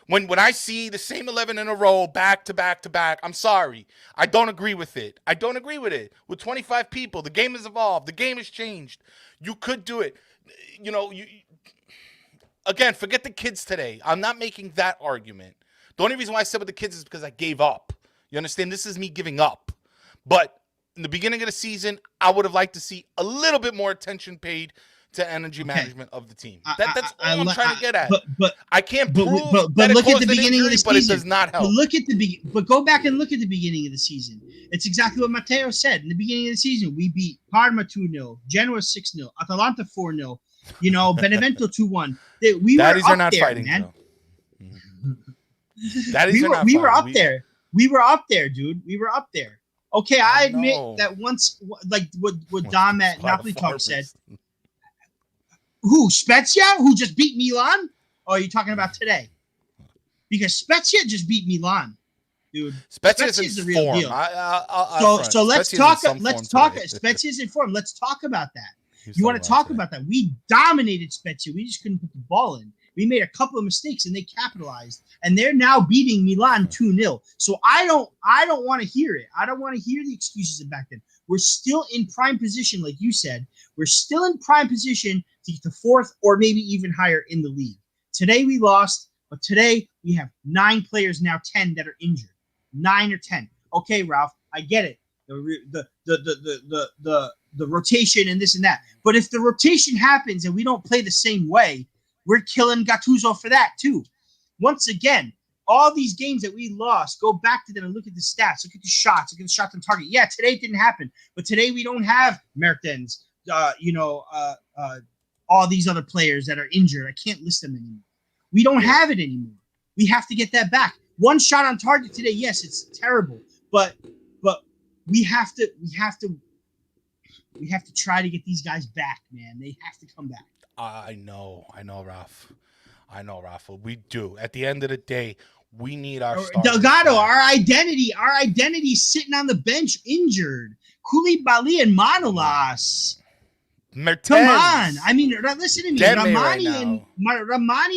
When I see the same 11 in a row, back to back to back, I'm sorry. I don't agree with it. With 25 people, the game has evolved. The game has changed. You could do it. Again, forget the kids today. I'm not making that argument. The only reason why I said with the kids is because I gave up. You understand? This is me giving up. But in the beginning of the season, I would have liked to see a little bit more attention paid to energy management of the team. That's all I'm trying to get at. But I can't prove that look it at the beginning of the season. But it does not help. But go back and look at the beginning of the season. It's exactly what Matteo said. In the beginning of the season, we beat Parma 2-0, Genoa 6-0, Atalanta 4-0, Benevento 2-1. We were up there, man. We were up there. We were up there, dude. We were up there. Okay, I admit that once, like what Dom at Napoli Talk said. Who, Spezia, who just beat Milan? Or are you talking about today? Because Spezia just beat Milan, dude. Spezia's the real form. deal. So let's talk. Spezia's in form. Let's talk about that. You want to talk about that? We dominated Spezia. We just couldn't put the ball in. We made a couple of mistakes and they capitalized. And they're now beating Milan 2-0. So I don't want to hear it. I don't want to hear the excuses of back then. We're still in prime position, like you said. We're still in prime position to get to fourth or maybe even higher in the league. Today we lost, but today we have 9 players now, 10 that are injured. 9 or 10. Okay, Ralph, I get it. The rotation and this and that. But if the rotation happens and we don't play the same way, we're killing Gattuso for that too. Once again, all these games that we lost, go back to them and look at the stats, look at the shots, look at the shots on target. Yeah, today it didn't happen, but today we don't have Mertens, all these other players that are injured. I can't list them anymore. We don't have it anymore. We have to get that back. One shot on target today, yes, it's terrible, but we have to try to get these guys back, man. They have to come back. I know, Rafa. We do. At the end of the day, we need our Delgado, our identity sitting on the bench injured. Koulibaly and Manolas. Mertens. Come on. I mean, listen to me. Ramani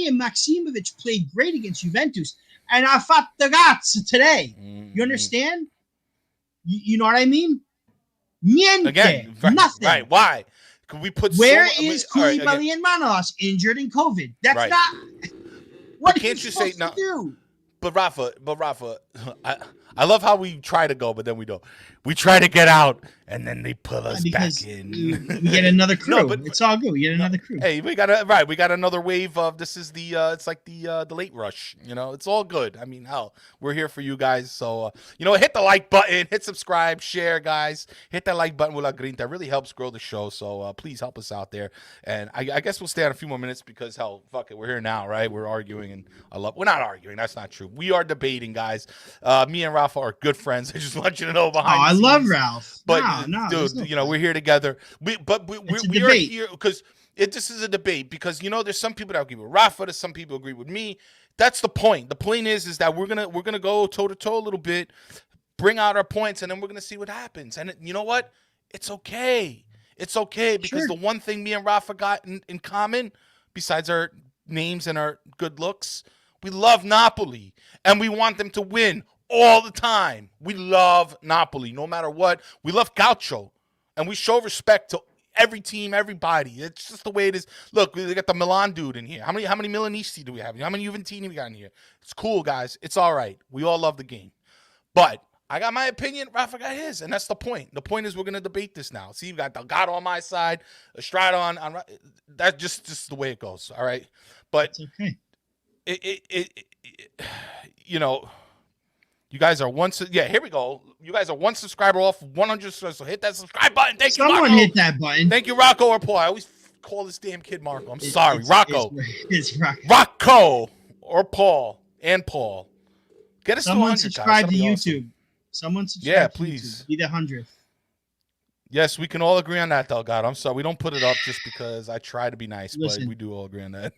and Maximovic played great against Juventus. And I fought the guts today. You understand? You know what I mean? Niente. Again, nothing. Right. Why? Could we put Where is Koulibaly and Manolas injured in COVID? That's not what can't you say now? Do? But Rafa, I love how we try to go, but then we don't. We try to get out, and then they put us back in. We get another crew. No, but it's all good. We get another crew. Hey, we got another wave of this is the it's like the late rush. You know, it's all good. I mean, hell, we're here for you guys. So hit the like button, hit subscribe, share, guys. Hit that like button with La Grinta. It really helps grow the show. So please help us out there. And I guess we'll stay on a few more minutes because hell, fuck it, we're here now, right? We're arguing, and we're not arguing. That's not true. We are debating, guys. Me and Rafa are good friends. I just want you to know behind. I love Ralph. But dude, we're here together. We are here because this is a debate because there's some people that agree with Rafa, there's some people agree with me. That's the point. The point is that we're gonna go toe to toe a little bit, bring out our points, and then we're gonna see what happens. And you know what? It's okay. It's okay because the one thing me and Rafa got in common, besides our names and our good looks, we love Napoli and we want them to win all the time. We love Napoli, no matter what. We love Calcio, and we show respect to every team, everybody. It's just the way it is. Look, we got the Milan dude in here. How many Milanisti do we have? How many Juventini we got in here? It's cool, guys. It's all right. We all love the game. But I got my opinion. Rafa got his, and that's the point. The point is we're going to debate this now. See, we got Delgado on my side, Estrada on that's just the way it goes, all right? But it's okay. You guys are here we go. You guys are one subscriber off 100, so hit that subscribe button. Thank you, Someone Rocco. hit that button. Thank you, Rocco or Paul. I always call this damn kid Marco. I'm sorry. Rocco. It's Rocco. Rocco or Paul and Paul. Get us to 100, subscribe guys. to YouTube. Awesome. Someone subscribe to please. YouTube. Be the 100th. Yes, we can all agree on that, Delgado. I'm sorry. We don't put it up just because I try to be nice, but we do all agree on that.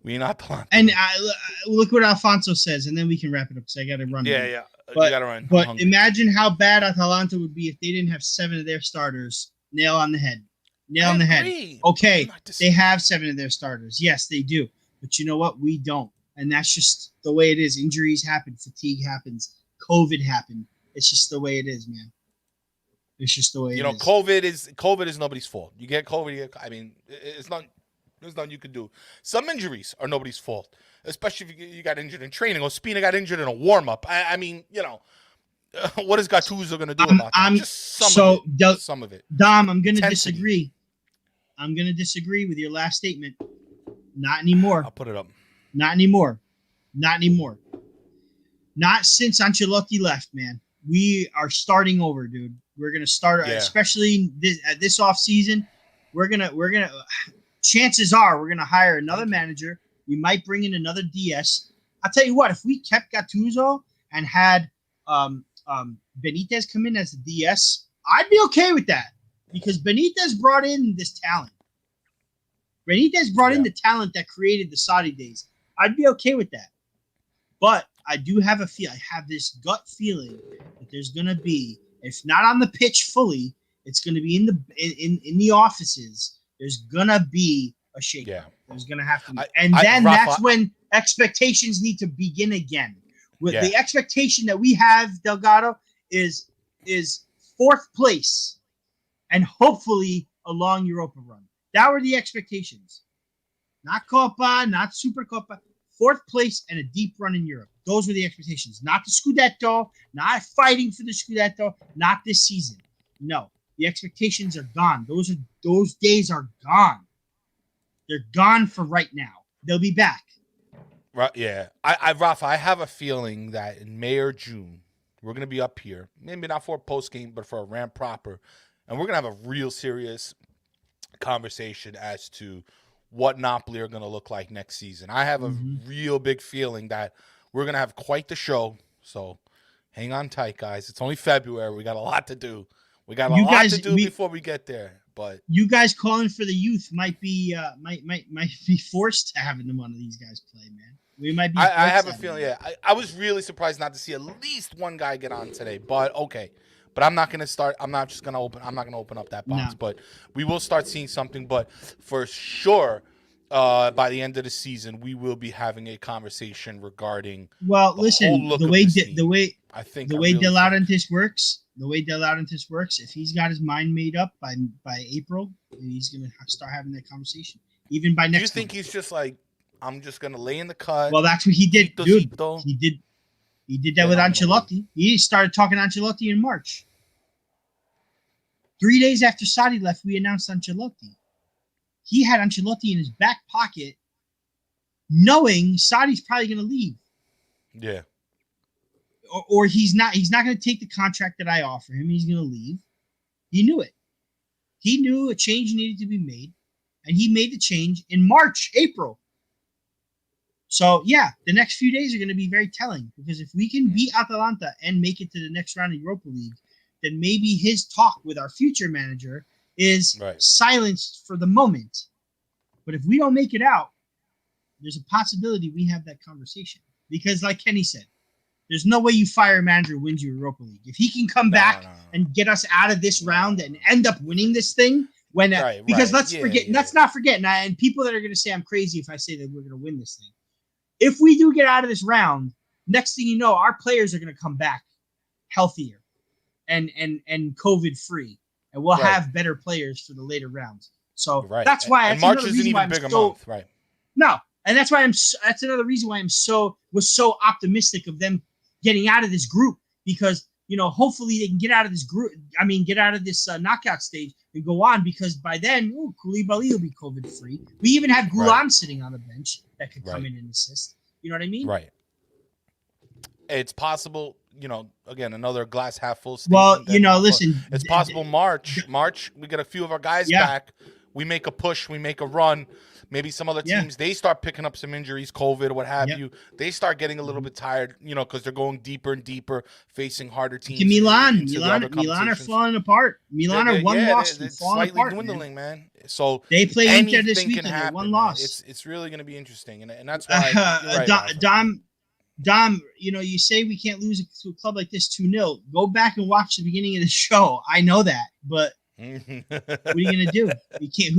We not Talanta. And look what Alfonso says, and then we can wrap it up because I got to run. Yeah. But, you got to run. But imagine how bad Atalanta would be if they didn't have 7 of their starters. Nail on the head. Okay, they have 7 of their starters. Yes, they do. But you know what? We don't. And that's just the way it is. Injuries happen. Fatigue happens. COVID happened. It's just the way it is, man. It's just the way it is. COVID is nobody's fault. You get COVID, there's nothing you can do. Some injuries are nobody's fault, especially if you got injured in training or Spina got injured in a warm-up. I mean, what is Gattuso going to do about that? Just some of it. Dom, I'm going to disagree. I'm going to disagree with your last statement. Not anymore. I'll put it up. Not anymore. Not since Ancelotti left, man. We are starting over, dude. We're going to start, especially this off season. We're going to chances are we're going to hire another manager. We might bring in another DS. I'll tell you what, if we kept Gattuso and had Benitez come in as the DS, I'd be okay with that because Benitez brought in this talent. Benitez brought in the talent that created the Saudi days. I'd be okay with that. But I do have I have this gut feeling that there's going to be, if not on the pitch fully, it's going to be in the offices. There's gonna be a shake. Yeah. There's gonna have to be. That's when expectations need to begin again. With the expectation that we have, Delgado, is 4th place and hopefully a long Europa run. That were the expectations. Not Copa, not Super Copa. 4th place and a deep run in Europe. Those were the expectations. Not the Scudetto, not fighting for the Scudetto, not this season. No, the expectations are gone. Those days are gone. They're gone for right now. They'll be back. Right? Yeah. Rafa, I have a feeling that in May or June we're gonna be up here. Maybe not for a post game, but for a ramp proper, and we're gonna have a real serious conversation as to what Napoli are going to look like next season. I have a real big feeling that we're going to have quite the show. So hang on tight, guys. It's only February. We got a lot to do. We got a lot to do before we get there. But you guys calling for the youth might be forced to having one of these guys play, man. We might be. I have a feeling. Yeah, I was really surprised not to see at least one guy get on today. But okay. But I'm not going to start. I'm not going to open up that box. No. But we will start seeing something. But for sure, by the end of the season, we will be having a conversation regarding. Well, listen, the way De Laurentiis works. If he's got his mind made up by April, he's going to start having that conversation. Even by next. Do you think he's just like, I'm just going to lay in the cut? Well, that's what he did, dude. He did that with Ancelotti. He started talking to Ancelotti in March. 3 days after Sadi left, we announced Ancelotti. He had Ancelotti in his back pocket, knowing Sadi's probably going to leave. Yeah. Or he's not going to take the contract that I offer him. He's going to leave. He knew it. He knew a change needed to be made, and he made the change in March, April. So, yeah, the next few days are going to be very telling, because if we can beat Atalanta and make it to the next round of Europa League, then maybe his talk with our future manager is silenced for the moment. But if we don't make it out, there's a possibility we have that conversation. Because like Kenny said, there's no way you fire a manager who wins your Europa League. If he can come back and get us out of this round and end up winning this thing, let's not forget, and people that are going to say I'm crazy if I say that we're going to win this thing. If we do get out of this round, next thing you know, our players are going to come back healthier and COVID free, and we'll have better players for the later rounds. So that's why March is an even bigger month, right? No, and that's why that's another reason why was so optimistic of them getting out of this group, because hopefully they can get out of this group. I mean, get out of this knockout stage and go on, because by then, Koulibaly will be COVID free. We even have Gulam sitting on the bench that could come in and assist. You know what I mean? Right. It's possible. Again, another glass half full. Well, listen. It's possible. March, we get a few of our guys back. We make a push. We make a run. Maybe some other teams, they start picking up some injuries, COVID or what have you. They start getting a little bit tired, because they're going deeper and deeper, facing harder teams. Milan are falling apart. Milan are one loss from falling apart, dwindling, man. So they play Inter this weekend. They're one loss. It's really going to be interesting, and that's why. Dom, you say we can't lose to a club like this 2-0. Go back and watch the beginning of the show. I know that, but. What are you gonna do? You can't.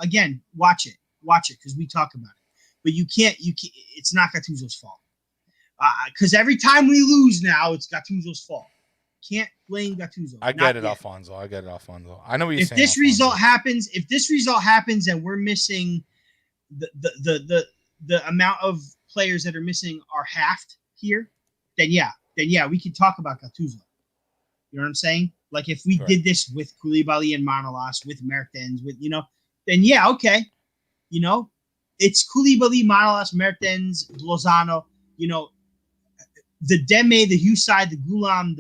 Again, watch it because we talk about it. But you can't. It's not Gattuso's fault. Because every time we lose now, it's Gattuso's fault. Can't blame Gattuso. I get it, Alfonso. I know what you're saying. If this result happens, and we're missing the amount of players that are missing are halved here, then we can talk about Gattuso. You know what I'm saying? Like if we did this with Koulibaly and Manolas, with Mertens, then okay. It's Koulibaly, Manolas, Mertens, Lozano, the Deme, the Hussein, the Gulam,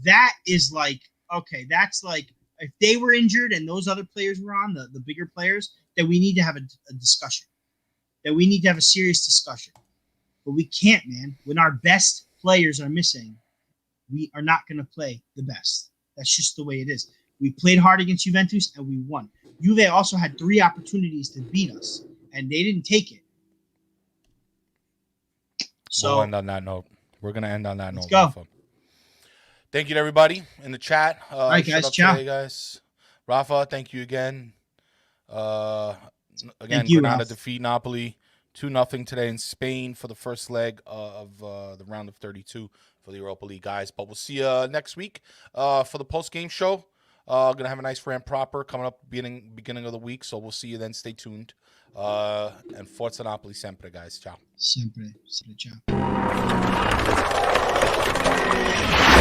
that is like, okay, that's like, if they were injured and those other players were on, the bigger players, then we need to have a discussion. Then we need to have a serious discussion. But we can't, man. When our best players are missing, we are not going to play the best. That's just the way it is. We played hard against Juventus and we won. Juve also had 3 opportunities to beat us, and they didn't take it. So we'll end on that note. We're going to end on that note. Let's go. Rafa. Thank you to everybody in the chat. All right, guys. Ciao. Today, guys. Rafa, thank you again. Again, Granada defeat Napoli 2-0 today in Spain for the first leg of the round of 32 for the Europa League, guys. But we'll see you next week for the post-game show. Gonna have a nice Fran proper coming up beginning of the week. So we'll see you then. Stay tuned. And Forza Napoli sempre, guys. Ciao. Sempre, ciao.